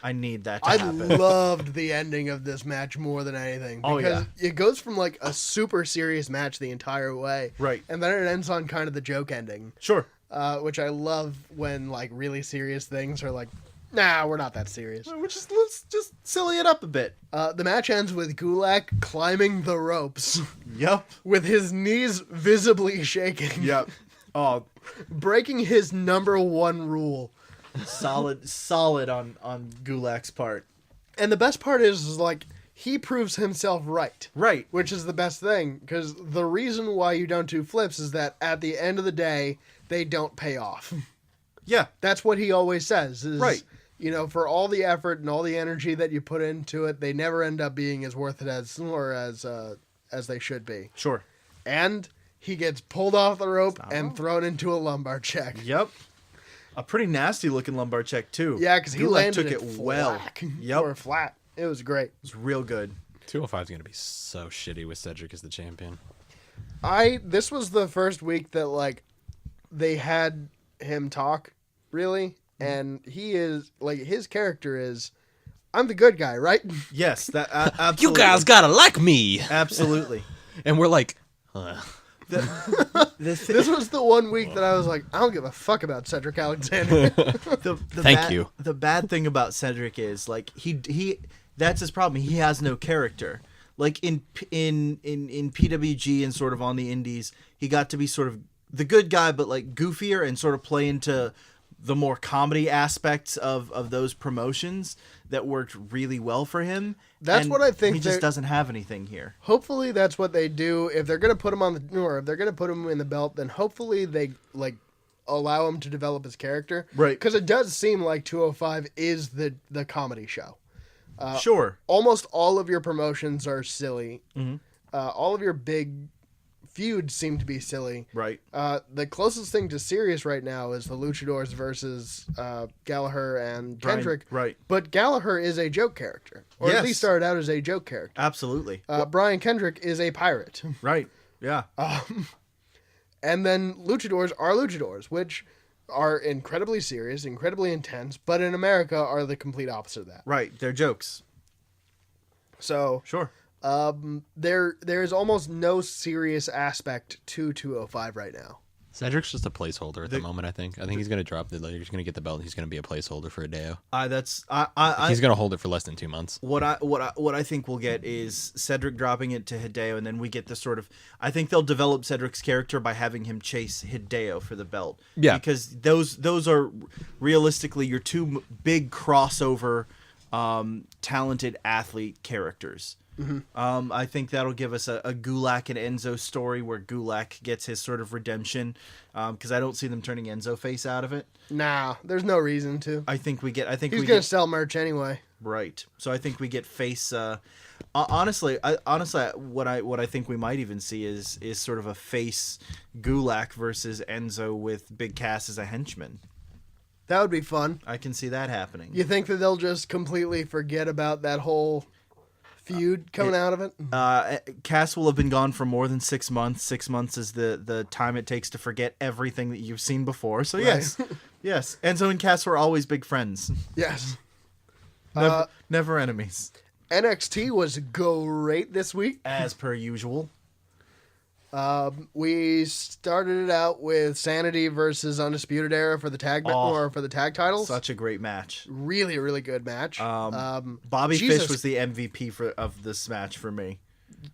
I need that to happen. I loved the ending of this match more than anything. Because it goes from like a super serious match the entire way. Right. And then it ends on kind of the joke ending. Sure. Which I love when like really serious things are like, nah, we're not that serious. Let's just silly it up a bit. The match ends with Gulak climbing the ropes. Yep. With his knees visibly shaking. Yep. Oh, breaking his #1 rule. Solid on Gulak's part. And the best part is like he proves himself right. Right. Which is the best thing, because the reason why you don't do flips is that at the end of the day, they don't pay off. Yeah. That's what he always says. Is, right. You know, for all the effort and all the energy that you put into it, they never end up being as worth it as they should be. Sure. And he gets pulled off the rope and thrown into a lumbar check. Yep. A pretty nasty looking lumbar check too. Yeah, because he landed it well. Yep. Or flat. It was great. It was real good. 205 is going to be so shitty with Cedric as the champion. This was the first week that like they had him talk, really, and he is like his character is, I'm the good guy, right? Yes, that absolutely. You guys gotta like me. Absolutely. And we're like, this was the one week that I was like, I don't give a fuck about Cedric Alexander. Thank you. The bad thing about Cedric is like he that's his problem. He has no character. Like in PWG and sort of on the indies, he got to be sort of the good guy, but like goofier and sort of play into the more comedy aspects of those promotions that worked really well for him. That's what I think. He just doesn't have anything here. Hopefully that's what they do. If they're going to put him on the, or if they're going to put him in the belt, then hopefully they like allow him to develop his character. Right. Because it does seem like 205 is the comedy show. Sure. Almost all of your promotions are silly. Mm-hmm. All of your big feuds seem to be silly. Right. The closest thing to serious right now is the Luchadors versus Gallagher and Kendrick. Bryan, right. But Gallagher is a joke character. Or at least started out as a joke character. Absolutely. Bryan Kendrick is a pirate. Right. Yeah. And then Luchadors are Luchadors, which are incredibly serious, incredibly intense, but in America are the complete opposite of that. Right. They're jokes. So... Sure. There is almost no serious aspect to 205 right now. Cedric's just a placeholder at the moment. I think he's going to drop the. He's going to get the belt. And he's going to be a placeholder for Hideo. He's going to hold it for less than 2 months. What I think we'll get is Cedric dropping it to Hideo, and then we get the sort of. I think they'll develop Cedric's character by having him chase Hideo for the belt. Yeah, because those are realistically your two big crossover, talented athlete characters. Mm-hmm. I think that'll give us a Gulak and Enzo story where Gulak gets his sort of redemption, because I don't see them turning Enzo face out of it. Nah, there's no reason to. I think he's gonna sell merch anyway. Right. So I think we get face. Honestly, what I think we might even see is sort of a face Gulak versus Enzo with Big Cass as a henchman. That would be fun. I can see that happening. You think that they'll just completely forget about that whole feud coming out of it? Cass will have been gone for more than 6 months. 6 months is the time it takes to forget everything that you've seen before. So yes, yes. Enzo and Cass were always big friends. Yes. Never enemies. NXT was great this week. As per usual. We started it out with Sanity versus Undisputed Era for the tag titles. Such a great match. Really, really good match. Bobby Fish was the MVP of this match for me.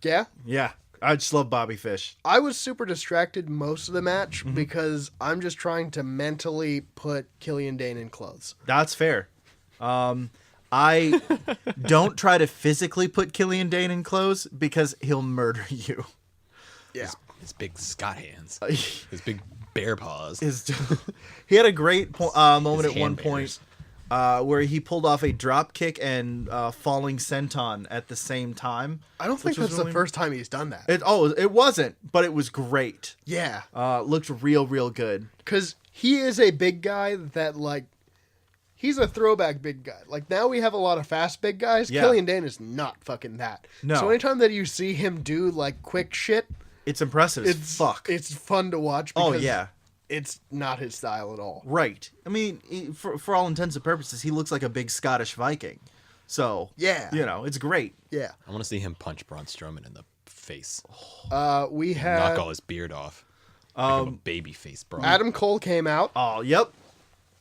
Yeah? Yeah. I just love Bobby Fish. I was super distracted most of the match because I'm just trying to mentally put Killian Dane in clothes. That's fair. I don't try to physically put Killian Dane in clothes because he'll murder you. Yeah. His big Scott hands. His big bear paws. He had a great moment at one point where he pulled off a drop kick and falling senton at the same time. I don't think that's the first time he's done that. It wasn't, but it was great. Yeah. Looked real good. Because he is a big guy that, like, he's a throwback big guy. Like, now we have a lot of fast big guys. Yeah. Killian Dane is not fucking that. No. So anytime that you see him do, like, quick shit, It's impressive as fuck. It's fun to watch Oh, because yeah. it's not his style at all. Right. I mean, for all intents and purposes, he looks like a big Scottish Viking. So, Yeah. it's great. Yeah. I want to see him punch Braun Strowman in the face. We had Knock all his beard off. Like a baby face, bro. Adam Cole came out Oh, yep.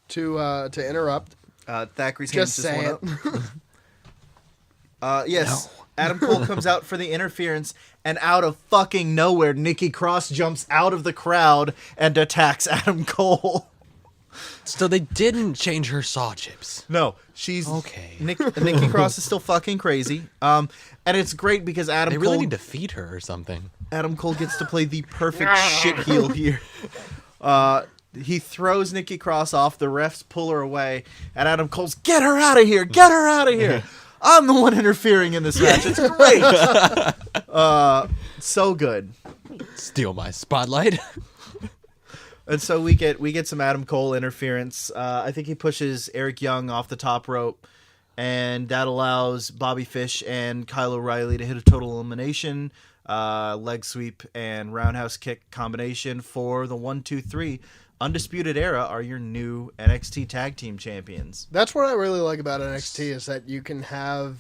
to interrupt. Thackrey's Just hands saying. just went up. Yes. No. Adam Cole comes out for the interference, and out of fucking nowhere, Nikki Cross jumps out of the crowd and attacks Adam Cole. So they didn't change her saw chips. No, she's okay. Nikki Cross is still fucking crazy. And it's great because They really need to feed her or something. Adam Cole gets to play the perfect shit heel here. He throws Nikki Cross off. The refs pull her away, and Adam Cole's, "Get her out of here! Get her out of here!" I'm the one interfering in this match. It's great. So good. Steal my spotlight. And so we get some Adam Cole interference. I think he pushes Eric Young off the top rope, and that allows Bobby Fish and Kyle O'Reilly to hit a total elimination, leg sweep, and roundhouse kick combination for the 1-2-3. Undisputed Era are your new NXT Tag Team Champions. That's what I really like about NXT is that you can have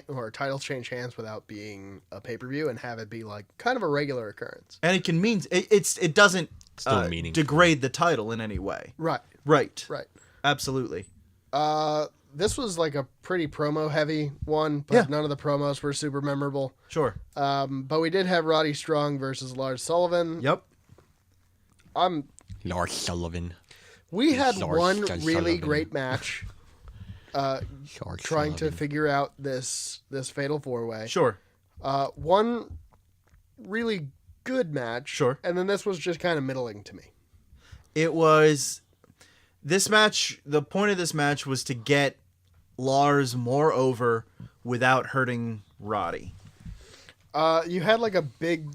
or titles change hands without being a pay-per-view and have it be like kind of a regular occurrence. And it can mean it doesn't degrade the title in any way. Right. Right. Absolutely. Absolutely. This was like a pretty promo-heavy one, but none of the promos were super memorable. Sure. But we did have Roddy Strong versus Lars Sullivan. Yep. Lars Sullivan. We had Lars one Sullivan. really great match trying to figure out this fatal four-way. Sure. One really good match. Sure. And then this was just kind of middling to me. It was... This match, the point of this match was to get Lars more over without hurting Roddy. You had like a big...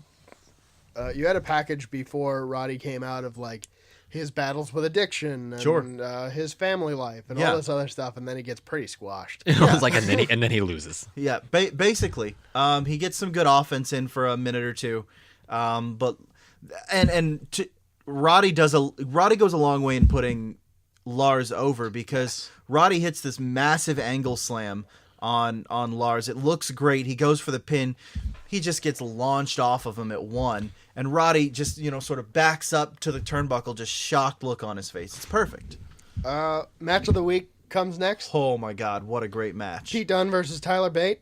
you had a package before Roddy came out of like his battles with addiction and his family life and all this other stuff, and then he gets pretty squashed. It was like, and then he loses. Yeah, basically, he gets some good offense in for a minute or two, but Roddy goes a long way in putting Lars over because Roddy hits this massive angle slam on Lars. It looks great. He goes for the pin. He just gets launched off of him at one. And Roddy just, sort of backs up to the turnbuckle, just shocked look on his face. It's perfect. Match of the week comes next. Oh, my God. What a great match. Pete Dunne versus Tyler Bate.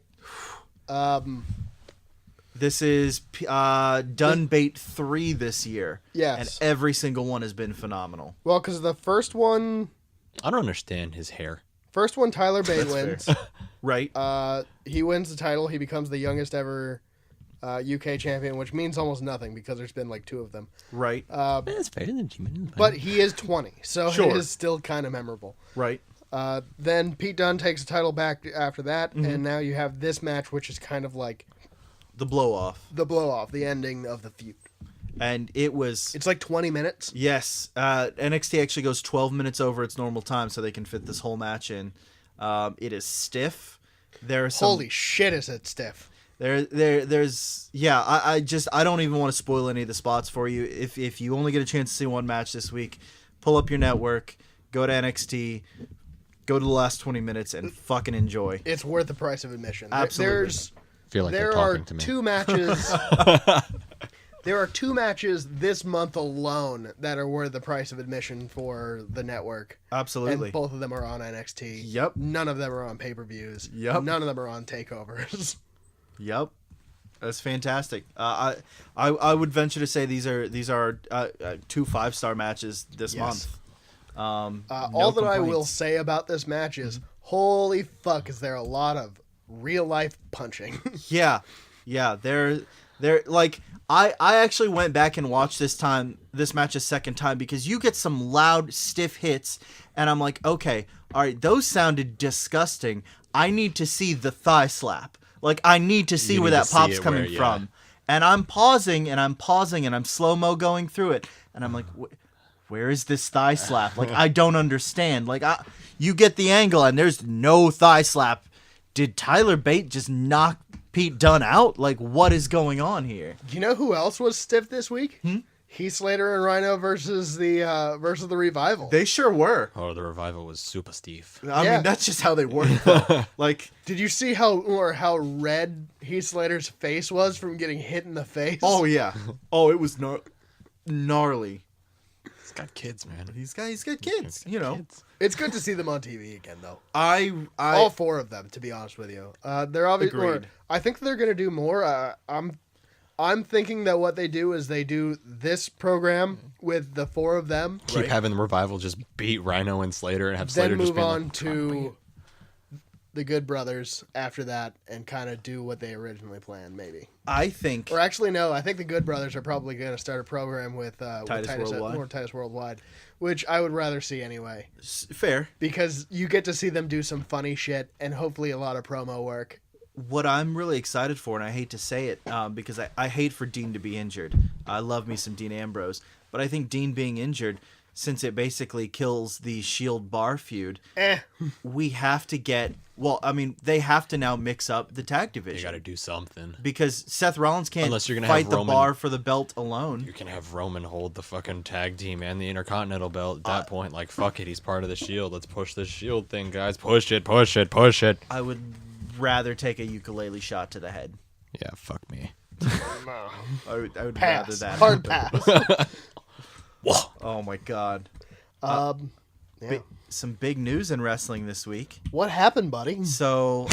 This is Dunne Bate 3 this year. Yes. And every single one has been phenomenal. Well, because the first one... I don't understand his hair. First one, Tyler Bate wins. Right. He wins the title. He becomes the youngest ever UK champion, which means almost nothing because there's been like two of them. Right. That's fair. But he is 20, so Sure. it is still kind of memorable. Right. Then Pete Dunne takes the title back after that, and now you have this match, which is kind of like... The blow-off. The ending of the feud. And it was... It's like 20 minutes. Yes. NXT actually goes 12 minutes over its normal time so they can fit this whole match in. It is stiff. There are some... Holy shit, is it stiff. There's... Yeah, I don't even want to spoil any of the spots for you. If you only get a chance to see one match this week, pull up your network, go to NXT, go to the last 20 minutes, and fucking enjoy. It's worth the price of admission. Absolutely. Feel like they're talking to me. Two matches... There are two matches this month alone that are worth the price of admission for the network. Absolutely. And both of them are on NXT. Yep. None of them are on pay-per-views. Yep. None of them are on takeovers. Yep. That's fantastic. I would venture to say these are 2 5-star matches this month. All that I will say about this match is, holy fuck, is there a lot of real-life punching. Yeah. They're like... I actually went back and watched this match a second time because you get some loud, stiff hits, and I'm like, okay, all right, those sounded disgusting. I need to see the thigh slap. Like, I need to see where that pop's coming from. And I'm pausing, and I'm slow-mo going through it, and I'm like, where is this thigh slap? Like, I don't understand. Like, you get the angle, and there's no thigh slap. Did Tyler Bate just knock Pete Dunne out? Like, what is going on here? Do you know who else was stiff this week? Heath Slater and Rhino versus the Revival. They sure were. Oh, the Revival was super stiff. I mean, that's just how they work. Like, did you see how red Heath Slater's face was from getting hit in the face? Oh yeah. Oh, it was gnarly. He's got kids, man. He's got kids. You know. It's good to see them on TV again, though. All 4 of them, to be honest with you. They're obviously. I think they're going to do more. I'm thinking that what they do is they do this program with the 4 of them. Keep having the Revival just beat Rhino and Slater and have Slater just move on to the Good Brothers after that and kind of do what they originally planned, maybe. I think. Or actually, no. I think the Good Brothers are probably going to start a program with Titus Worldwide, which I would rather see anyway. Fair. Because you get to see them do some funny shit and hopefully a lot of promo work. What I'm really excited for, and I hate to say it, because I hate for Dean to be injured. I love me some Dean Ambrose. But I think Dean being injured, since it basically kills the Shield Bar feud, we have to get... Well, I mean, they have to now mix up the tag division. You got to do something. Because Seth Rollins can't fight the Bar for the belt alone. You can have Roman hold the fucking tag team and the Intercontinental belt at that point. Like, fuck it, he's part of the Shield. Let's push this Shield thing, guys. Push it, push it, push it. I would rather take a ukulele shot to the head. Yeah, fuck me. No. I would Pass. rather that. Hard pass. Oh my god. Yeah. Some big news in wrestling this week. What happened, buddy? So,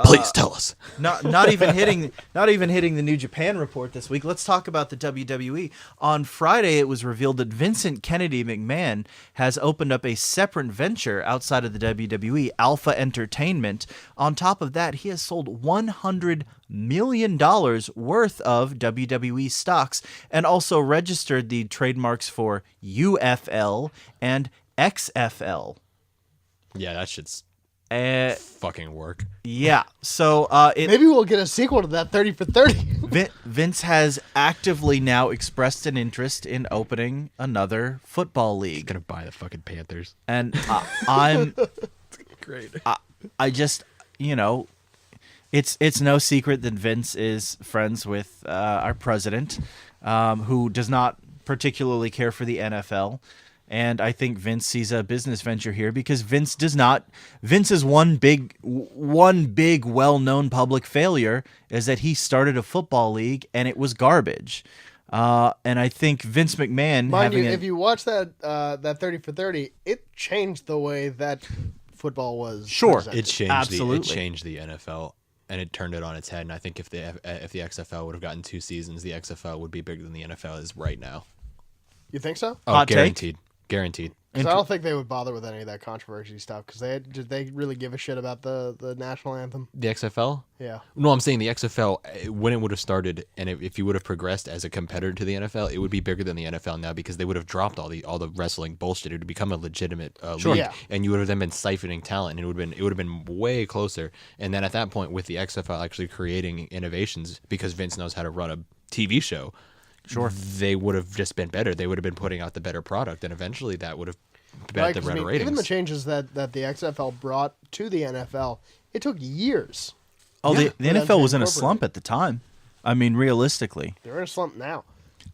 Please tell us. not even hitting the New Japan report this week. Let's talk about the WWE. On Friday, it was revealed that Vincent Kennedy McMahon has opened up a separate venture outside of the WWE, Alpha Entertainment. On top of that, he has sold $100 million worth of WWE stocks and also registered the trademarks for UFL and XFL. Yeah, that shit's fucking work. Yeah. So maybe we'll get a sequel to that 30 for 30. Vince has actively now expressed an interest in opening another football league. He's gonna buy the fucking Panthers. And I'm great. I just, you know, it's no secret that Vince is friends with our president, who does not particularly care for the NFL. And I think Vince sees a business venture here because Vince's one big well-known public failure is that he started a football league and it was garbage. And I think Vince McMahon, if you watch that 30 for 30, it changed the way that football was. Sure, presented. It changed the NFL. And it turned it on its head. And I think if the XFL would have gotten 2 seasons, the XFL would be bigger than the NFL is right now. You think so? Oh, Hot guaranteed. Guaranteed. Because I don't think they would bother with any of that controversy stuff. Because did they really give a shit about the national anthem? The XFL? Yeah. No, I'm saying the XFL, when it would have started, and if you would have progressed as a competitor to the NFL, it would be bigger than the NFL now because they would have dropped all the wrestling bullshit. It would become a legitimate league, Yeah. and you would have then been siphoning talent, and it would have been way closer. And then at that point, with the XFL actually creating innovations, because Vince knows how to run a TV show. Sure. They would have just been better. They would have been putting out the better product, and eventually that would have bet the better ratings. Even the changes that the XFL brought to the NFL, it took years. Oh, the NFL was in a slump at the time. I mean, realistically. They're in a slump now.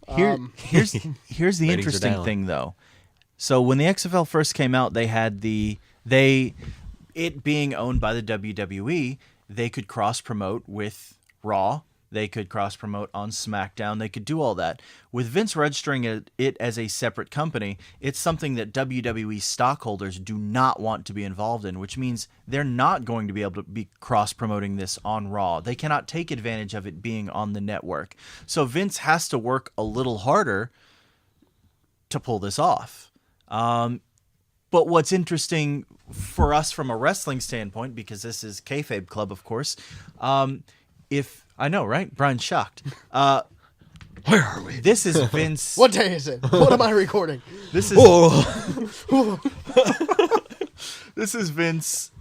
Here's the interesting thing, though. So when the XFL first came out, they had it being owned by the WWE, they could cross-promote with Raw. They could cross-promote on SmackDown. They could do all that. With Vince registering it as a separate company, it's something that WWE stockholders do not want to be involved in, which means they're not going to be able to be cross-promoting this on Raw. They cannot take advantage of it being on the network. So Vince has to work a little harder to pull this off. But what's interesting for us from a wrestling standpoint, because this is Kayfabe Club, of course, if I know, right? Brian's shocked. Where are we? This is Vince. What day is it? What am I recording? This is this is Vince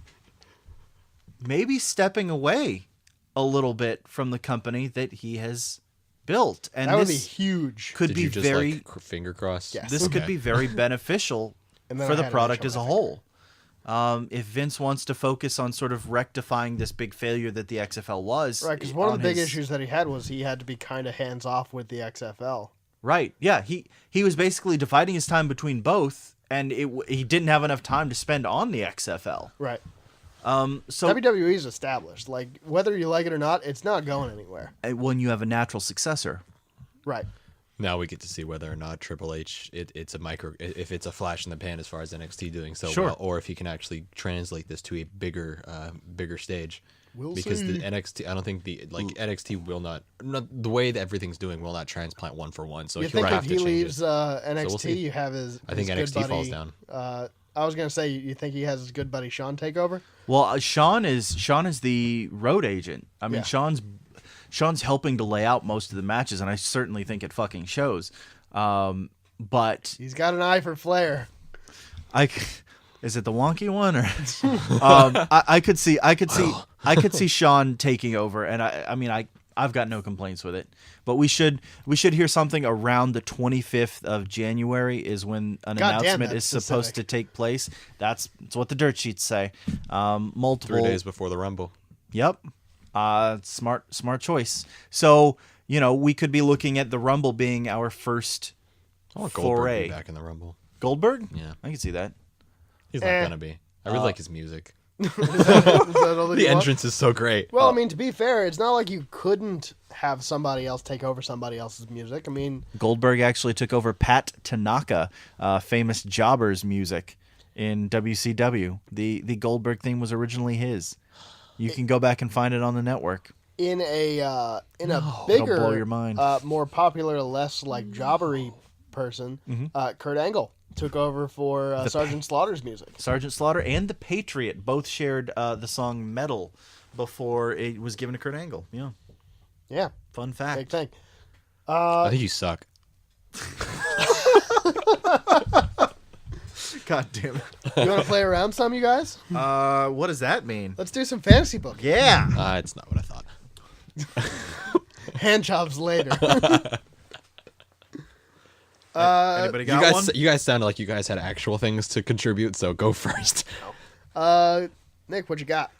maybe stepping away a little bit from the company that he has built, and That would be this huge. could Did be you just very finger crossed? Yes. this could be very beneficial And then for I the had an product itch as on a my whole. If Vince wants to focus on sort of rectifying this big failure that the XFL was, Right, because one of on the big his- issues that he had was he had to be kind of hands off with the XFL. Right. Yeah. He was basically dividing his time between both, and he didn't have enough time to spend on the XFL. Right. So WWE's established. Like, whether you like it or not, it's not going anywhere. when you have a natural successor, Right. Now we get to see whether or not Triple H it's a if it's a flash in the pan as far as NXT doing so Sure. well, or if he can actually translate this to a bigger stage. We'll because see. the NXT, I don't think NXT will not the way that everything's doing will not transplant one for one. So You he'll think have if to he change leaves it. NXT, we'll see. you have his I think his good NXT buddy, falls down. I was going to say, you think he has his good buddy Sean take over? well, Sean is the road agent. I mean, Yeah. Sean's helping to lay out most of the matches, and I certainly think it fucking shows. But He's got an eye for flair. is it the wonky one or I could see Sean taking over, and I've got no complaints with it. But we should hear something around the 25th of January is when an God damn, announcement that's is supposed specific. to take place. That's what the dirt sheets say. Multiple 3 days before the Rumble. Yep. Smart choice. So, we could be looking at the Rumble being our first I want Goldberg to foray. be back in the Rumble. Goldberg? Yeah. I can see that. He's not gonna be. I really like his music. Is that all that The you want? entrance is so great. Well, I mean, to be fair, it's not like you couldn't have somebody else take over somebody else's music. I mean, Goldberg actually took over Pat Tanaka, famous Jobber's music in WCW. The Goldberg theme was originally his. You can go back and find it on the network. in a It'll bigger, blow your mind. more popular, less like jobbery person, Kurt Angle took over for Sergeant Slaughter's music. Sergeant Slaughter and the Patriot both shared the song Metal before it was given to Kurt Angle. Yeah. Yeah, Fun big fact. thing. I think you suck. God damn it. You want to play around some, you guys? What does that mean? Let's do some fantasy book. Yeah. It's not what I thought. Hand jobs later. Anybody got one? You guys sounded like you guys had actual things to contribute, so go first. Nick, what you got?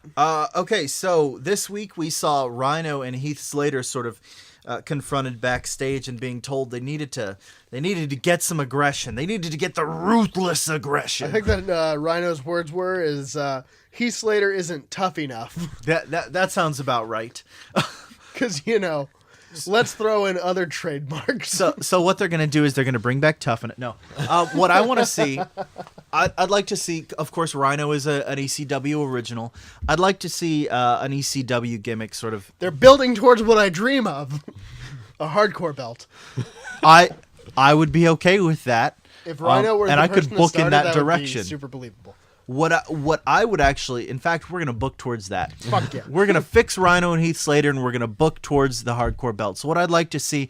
Okay, so this week we saw Rhino and Heath Slater sort of confronted backstage and being told they needed to get some aggression. They needed to get the ruthless aggression. I think that Rhino's words were Heath Slater isn't tough enough. That sounds about right. Because, let's throw in other trademarks. So what they're going to do is they're going to bring back Toughen. No. What I want to see, I'd like to see, of course, Rhino is an ECW original. I'd like to see an ECW gimmick sort of. They're building towards what I dream of. A hardcore belt. I would be okay with that. If Rhino were and the I could person book that in started, that would be direction. super believable. What I would actually, in fact, we're going to book towards that. Fuck yeah. We're going to fix Rhino and Heath Slater, and we're going to book towards the hardcore belt. So what I'd like to see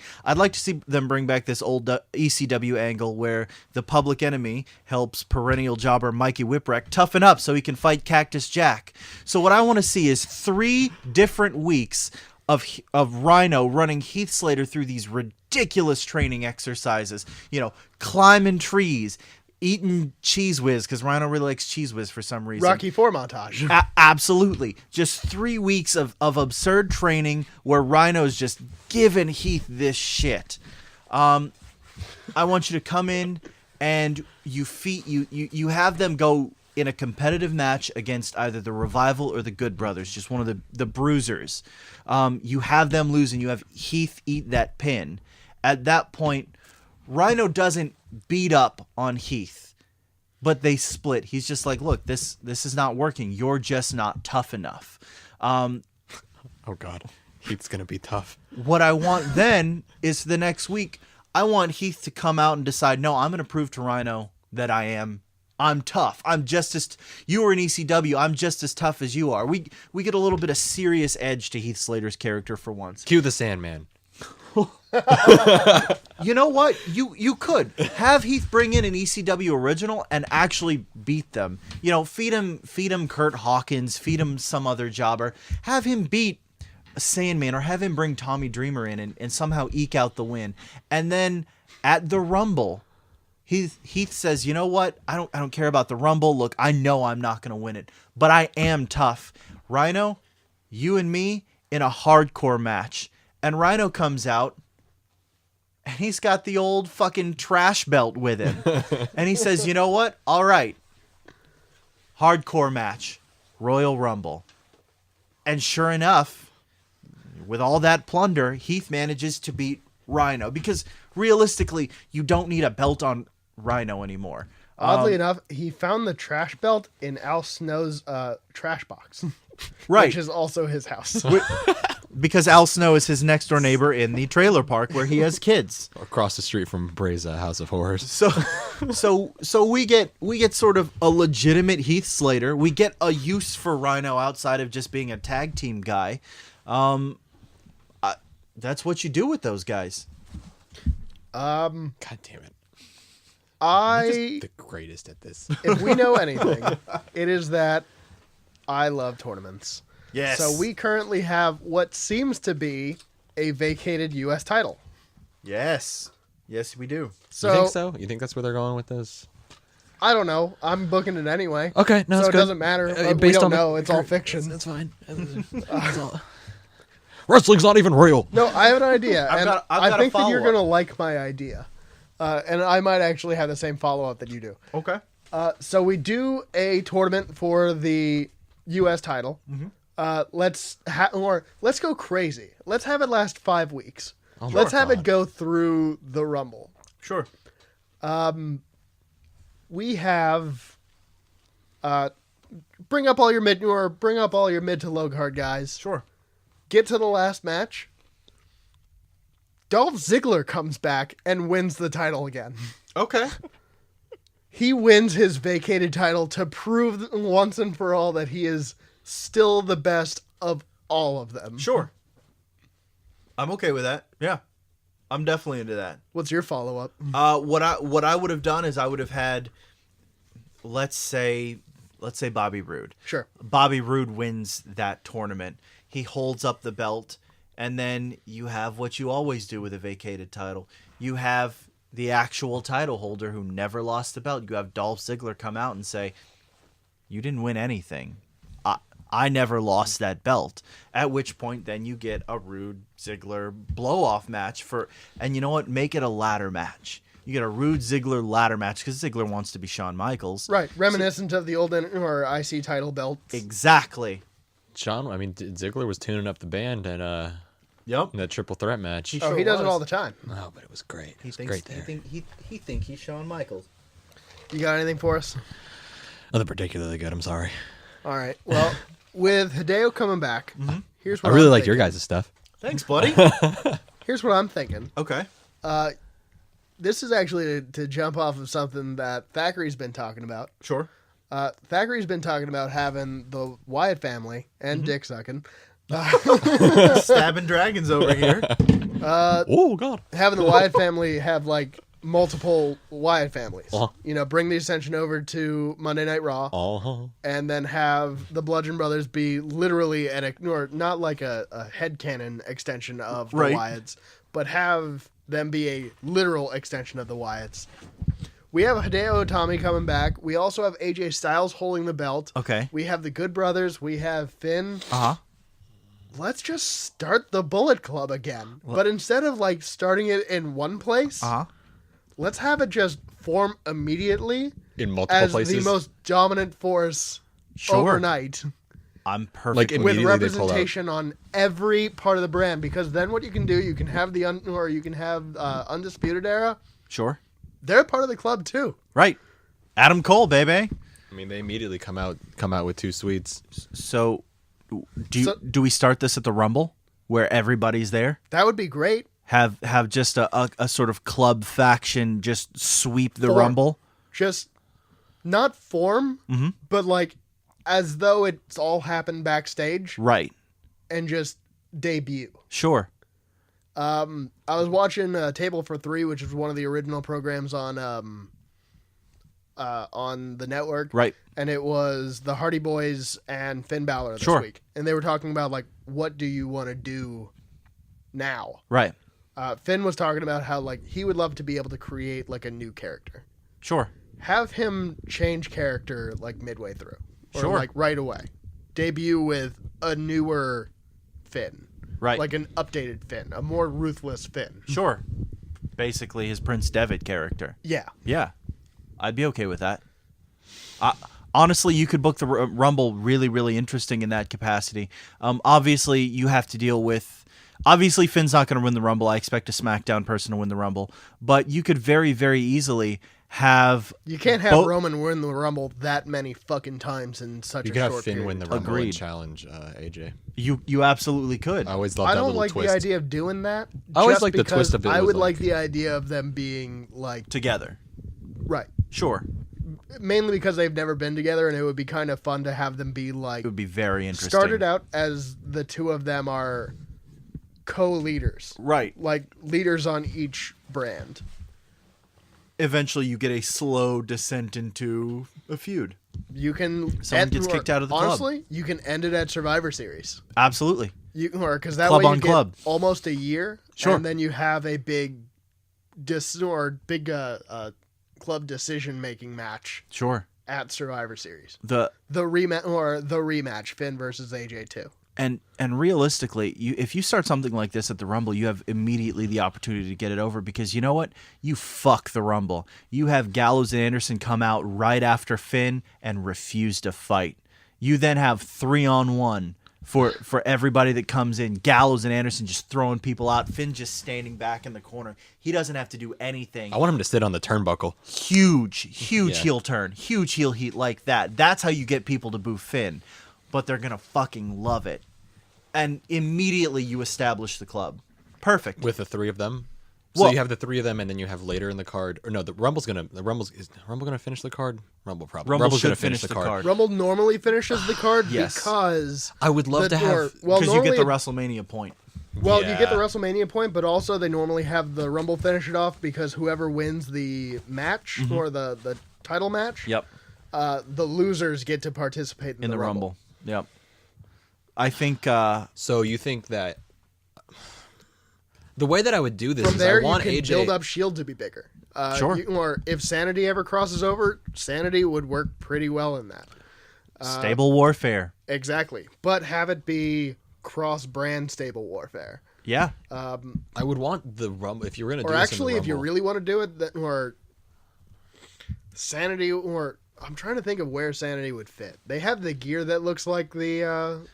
them bring back this old ECW angle where the Public Enemy helps perennial jobber Mikey Whipwreck toughen up so he can fight Cactus Jack. So what I want to see is 3 different weeks of Rhino running Heath Slater through these ridiculous training exercises. Climbing trees, eating Cheese Whiz, because Rhino really likes Cheese Whiz for some reason. Rocky IV montage. Absolutely. Just 3 weeks of absurd training where Rhino's just giving Heath this shit. I want you to come in and you have them go in a competitive match against either the Revival or the Good Brothers, just one of the bruisers. You have them lose and you have Heath eat that pin. At that point, Rhino doesn't beat up on Heath, but they split. He's just like, look, this is not working. You're just not tough enough. Oh God, Heath's gonna be tough. What I want then is the next week, I want Heath to come out and decide, no, I'm going to prove to Rhino that I am I'm tough. I'm just as you are in ECW. I'm just as tough as you are. We get a little bit of serious edge to Heath Slater's character for once. Cue the Sandman. You know what? You could have Heath bring in an ECW original and actually beat them. You know, feed him Kurt Hawkins, feed him some other jobber. Have him beat Sandman, or have him bring Tommy Dreamer in and somehow eke out the win. And then at the Rumble, Heath says, you know what? I don't care about the Rumble. Look, I know I'm not going to win it, but I am tough. Rhino, you and me in a hardcore match. And Rhino comes out, and he's got the old fucking trash belt with him. And he says, you know what? All right. Hardcore match. Royal Rumble. And sure enough, with all that plunder, Heath manages to beat Rhino. Because realistically, you don't need a belt on Rhino anymore. Oddly enough, he found the trash belt in Al Snow's trash box. Right. Which is also his house. Because Al Snow is his next door neighbor in the trailer park where he has kids. Across the street from Bray's House of Horrors. So we get sort of a legitimate Heath Slater. We get a use for Rhino outside of just being a tag team guy. That's what you do with those guys. God damn it. I'm just the greatest at this. If we know anything, it is that I love tournaments. Yes. So we currently have what seems to be a vacated U.S. title. Yes. Yes, we do. So, You think so? You think that's where they're going with this? I don't know. I'm booking it anyway. Okay, no, so it's it good. doesn't matter. We Based don't on the- know. It's all fiction. That's fine. Wrestling's not even real. No, I have an idea. I've and got I a think that you're follow-up. going to like my idea. And I might actually have the same follow-up that you do. Okay. So we do a tournament for the U.S. title. Mm-hmm. Let's go crazy. Let's have it last 5 weeks. Oh my Let's have God. it go through the Rumble. Sure. We have bring up all your mid to low card guys. Sure. Get to the last match. Dolph Ziggler comes back and wins the title again. Okay. He wins his vacated title to prove once and for all that he is still the best of all of them. Sure. I'm okay with that. Yeah. I'm definitely into that. What's your follow-up? What I would have done is I would have had, let's say Bobby Roode. Sure. Bobby Roode wins that tournament. He holds up the belt, and then you have what you always do with a vacated title. You have the actual title holder who never lost the belt. You have Dolph Ziggler come out and say, you didn't win anything. I never lost that belt. At which point, then you get a Roode Ziggler blow-off match and you know what? Make it a ladder match. You get a Roode Ziggler ladder match because Ziggler wants to be Shawn Michaels. Right. Reminiscent of the old IC title belt. Exactly. Ziggler was tuning up the band and Yep. in that triple threat match. He sure does it was. all the time. Oh, but it was great. He It was thinks great there. he think he's Shawn Michaels. You got anything for us? Nothing particularly good. I'm sorry. All right. Well, with Hideo coming back, here's what I really I'm like your thinking. guys' stuff. Thanks, buddy. Here's what I'm thinking. Okay. This is actually to jump off of something that Thackrey's been talking about. Sure. Thackrey's been talking about having the Wyatt family and dick sucking. Stabbing dragons over here. Oh God. Having the Wyatt family have like multiple Wyatt families. Uh-huh. You know, bring the Ascension over to Monday Night Raw. Uh-huh. And then have the Bludgeon Brothers be literally not like a headcanon extension of the Right. Wyatts, but have them be a literal extension of the Wyatts. We have Hideo Itami coming back. We also have AJ Styles holding the belt. Okay. We have the Good Brothers. We have Finn. Uh-huh. Let's just start the Bullet Club again. But instead of like starting it in one place, Uh-huh. let's have it just form immediately In multiple as places. the most dominant force Sure. overnight. I'm perfect. Like, With Immediately they pull out. representation on every part of the brand, because then what you can do, you can have Undisputed Era. Sure. They're part of the club too. Right. Adam Cole, baby. I mean, they immediately come out with two sweets. So do we start this at the Rumble where everybody's there? That would be great. Have just a sort of club faction just sweep the Or- Rumble? Just not form, but like as though it's all happened backstage, Right. and just debut. Sure. I was watching Table for Three, which is one of the original programs on the network, Right. and it was the Hardy Boys and Finn Balor this Sure. week, and they were talking about like, what do you want to do now? Right. Finn was talking about how like he would love to be able to create like a new character. Sure. Have him change character like midway through, or Sure. like right away. Debut with a newer Finn, Right. like an updated Finn, a more ruthless Finn. Sure. Basically his Prince Devitt character. Yeah, Yeah. I'd be okay with that. Honestly, you could book the Rumble really, really interesting in that capacity. Obviously, you have to deal with... Obviously, Finn's not going to win the Rumble. I expect a SmackDown person to win the Rumble. But you could very, very easily have... you can't have Roman win the Rumble that many fucking times in such You a could short have Finn period. win the Rumble Agreed. and challenge AJ. You absolutely could. I always loved I that don't little like twist. the idea of doing that. I always just like the because twist of it I was would like- like the idea of them being like Together. right, Sure. mainly because they've never been together, and it would be kind of fun to have them be like It would be very interesting. started out as the two of them are co-leaders, Right. like leaders on each brand. Eventually, you get a slow descent into a feud. You can Someone gets kicked out of the club. honestly, you can end it at Survivor Series. Absolutely. You or because that Club way you on get club. almost a year, Sure. and then you have a big club decision making match Sure. at Survivor Series. The The rematch, Finn versus AJ 2. And realistically, if you start something like this at the Rumble, you have immediately the opportunity to get it over because you know what? You fuck the Rumble. You have Gallows and Anderson come out right after Finn and refuse to fight. You then have 3-on-1 for everybody that comes in. Gallows and Anderson just throwing people out. Finn just standing back in the corner. He doesn't have to do anything. I want him to sit on the turnbuckle. Huge Yeah. heel turn. Huge heel heat like that. That's how you get people to boo Finn. But they're going to fucking love it. And immediately you establish the club. Perfect. With the three of them. So Well- you have the three of them, and then you have later in the card. Or no, is Rumble gonna finish the card? Rumble probably. Rumble Rumble's should gonna finish the finish the card. card. Rumble normally finishes the card Yes. because I would love to have well, Because you get the normally- WrestleMania point. Well, you get the Yeah. WrestleMania point, but also they normally have the Rumble finish it off because whoever wins the match or the title match, Yep. the losers get to participate in In the Rumble. Yep. I think So you think that the way that I would do this From is there, I want you can AJ. build up Shield to be bigger. Sure. Or if Sanity ever crosses over, Sanity would work pretty well in that. stable warfare. Exactly. But have it be cross-brand stable warfare. Yeah. I would want the Rumble if you were gonna do Or this actually, in the if you Rumble. really want to do it, or Sanity, or I'm trying to think of where Sanity would fit. They have the gear that looks like the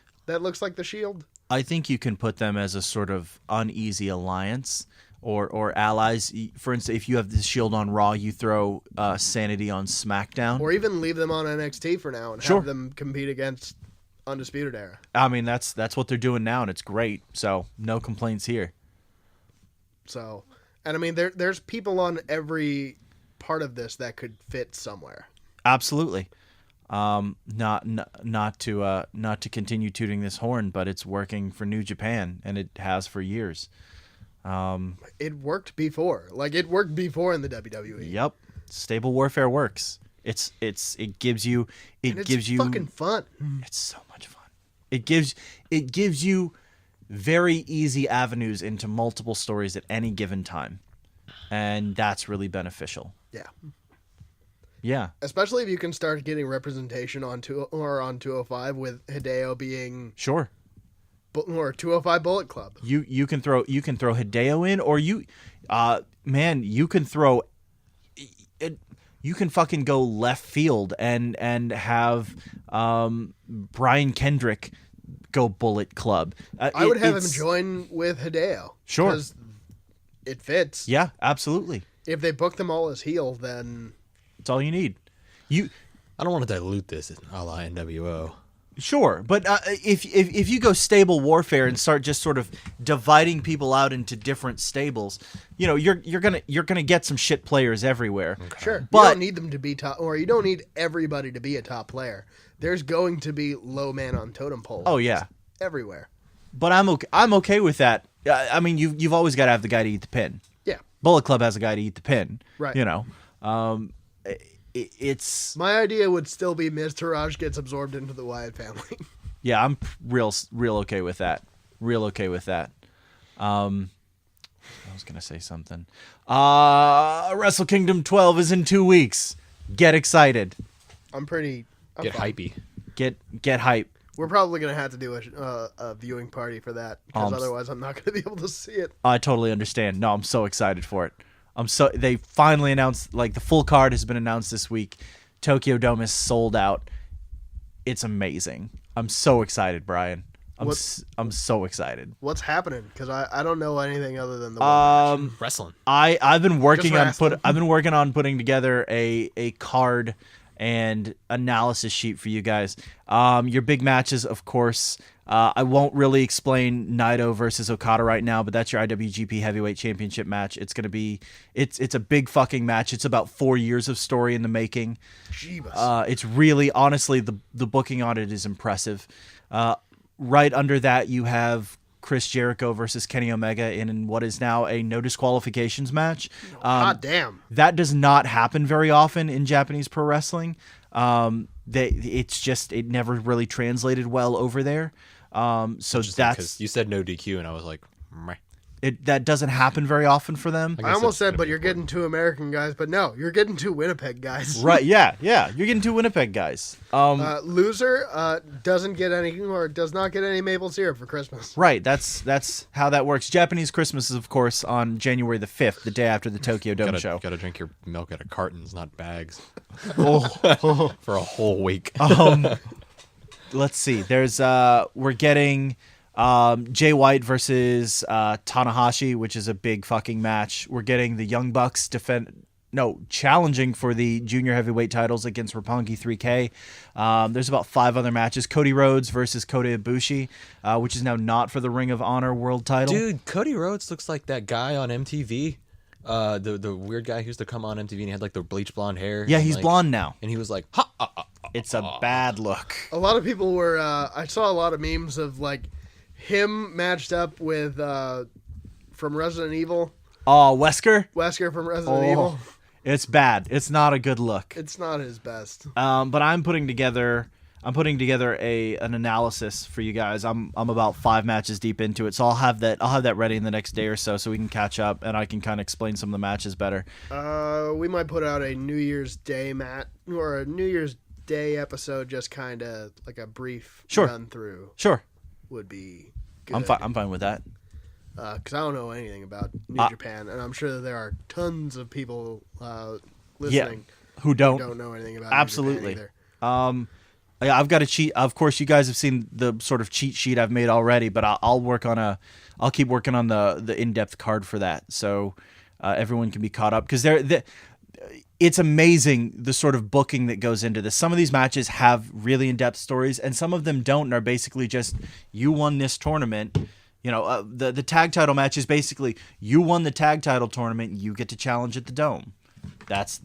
Shield. I think you can put them as a sort of uneasy alliance or allies. For instance, if you have the Shield on Raw, you throw Sanity on SmackDown. Or even leave them on NXT for now and Sure. have them compete against Undisputed Era. I mean, that's what they're doing now, and it's great. So no complaints here. So, and I mean, there's people on every part of this that could fit somewhere. Absolutely. Not to continue tooting this horn, but it's working for New Japan, and it has for years. It worked before. Like, it worked before in the WWE. Yep, stable warfare works. It gives you And it's fucking fun. It's so much fun. It gives you very easy avenues into multiple stories at any given time, and that's really beneficial. Yeah. Yeah. Especially if you can start getting representation on 205 with Hideo being Sure. or 205 Bullet Club. You can throw Hideo in, or you can throw it. You can fucking go left field and have Brian Kendrick go Bullet Club. I would have him join with Hideo. Sure. Because it fits. Yeah, absolutely. If they book them all as heel, then That's all you need. I don't want to dilute this a la NWO. Sure, but if you go stable warfare and start just sort of dividing people out into different stables, you're gonna get some shit players everywhere. Okay. Sure, but you don't need them to be top, or you don't need everybody to be a top player. There's going to be low man on totem pole. Oh yeah, everywhere. But I'm okay with that. I mean, you've always got to have the guy to eat the pin. Yeah, Bullet Club has a guy to eat the pin. Right. It's my idea would still be Miz Taraj gets absorbed into the Wyatt family. Yeah, I'm real okay with that. Real okay with that. I was gonna say something. Wrestle Kingdom 12 is in 2 weeks. Get excited. I'm get hypey. Get hype. We're probably gonna have to do a viewing party for that because otherwise I'm not gonna be able to see it. I totally understand. No, I'm so excited for it. They finally announced, like, the full card has been announced this week. Tokyo Dome is sold out. It's amazing. I'm so excited, Brian. I'm so excited. What's happening? Because I don't know anything other than the wrestling. I've been working on putting together a card and analysis sheet for you guys. Your big matches, of course. I won't really explain Naito versus Okada right now, but that's your IWGP Heavyweight Championship match. It's gonna be it's a big fucking match. It's about 4 years of story in the making. Jeebus. It's really, honestly, the booking on it is impressive. Right under that, you have Chris Jericho versus Kenny Omega in what is now a no disqualifications match. God damn. That does not happen very often in Japanese pro wrestling. It never really translated well over there. So that's, you said no DQ, and I was like, meh. That doesn't happen very often for them. I almost said, but you're getting 2 American guys, but no, you're getting 2 Winnipeg guys. Right? Yeah, you're getting 2 Winnipeg guys. Loser doesn't get any, or does not get any maple syrup for Christmas. Right. That's how that works. Japanese Christmas is, of course, on January the 5th, the day after the Tokyo Dome show. Gotta drink your milk out of cartons, not bags. For a whole week. Let's see. There's we're getting Jay White versus Tanahashi, which is a big fucking match. We're getting the Young Bucks challenging for the junior heavyweight titles against Roppongi 3K. There's about 5 other matches. Cody Rhodes versus Kota Ibushi, which is now not for the Ring of Honor world title. Dude, Cody Rhodes looks like that guy on MTV. The weird guy who used to come on MTV and he had like the bleach blonde hair. Yeah, he's blonde now. And he was like, it's a bad look. A lot of people were, I saw a lot of memes of like him matched up with, from Resident Evil. Oh, Wesker? Wesker from Resident Evil. It's bad. It's not a good look. It's not his best. But I'm putting together an analysis for you guys. I'm about 5 matches deep into it, so I'll have that ready in the next day or so we can catch up and I can kind of explain some of the matches better. We might put out a New Year's Day or a New Year's Day episode, just kind of like a brief run through. Sure. Would be good. I'm fine with that. Because I don't know anything about New Japan, and I'm sure that there are tons of people listening who don't know anything about absolutely. New Japan either. I've got a cheat. Of course, you guys have seen the sort of cheat sheet I've made already, but I'll keep working on the in-depth card for that, so everyone can be caught up, because it's amazing the sort of booking that goes into this. Some of these matches have really in-depth stories, and some of them don't, and are basically just, you won this tournament. The tag title match is basically, you won the tag title tournament, you get to challenge at the Dome. That's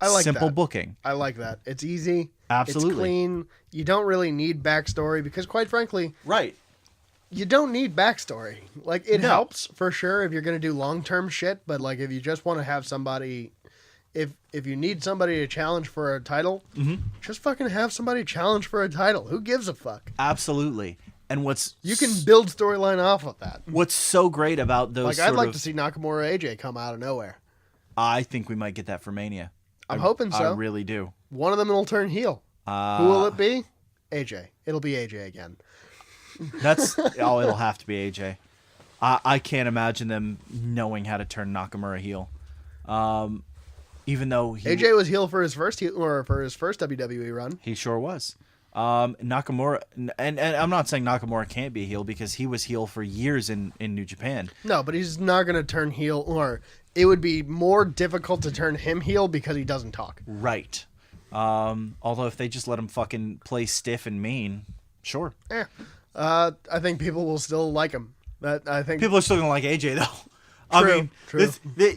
simple booking. I like that. It's easy. Absolutely. It's clean. You don't really need backstory, because quite frankly, right, you don't need backstory. Like, it helps for sure if you're going to do long-term shit, but like if you just want to have somebody, if you need somebody to challenge for a title, just fucking have somebody challenge for a title. Who gives a fuck? Absolutely. And you can build storyline off of that. What's so great about those? Like, I'd like to see Nakamura AJ come out of nowhere. I think we might get that for Mania. I'm hoping so. I really do. One of them will turn heel. Who will it be? AJ. It'll be AJ again. It'll have to be AJ. I can't imagine them knowing how to turn Nakamura heel. Even though AJ was heel for his first WWE run. He sure was. Nakamura, and I'm not saying Nakamura can't be a heel, because he was heel for years in New Japan. No, but he's not going to turn heel, or it would be more difficult to turn him heel because he doesn't talk. Right. Although if they just let him fucking play stiff and mean, sure. Yeah. I think people will still like him. I think People are still gonna like AJ though. True, I mean, true.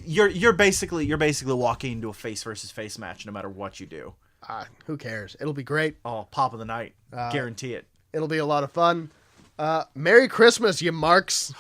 you're basically walking into a face versus face match no matter what you do. Who cares? It'll be great. Oh, pop of the night, guarantee it. It'll be a lot of fun. Merry Christmas, you marks.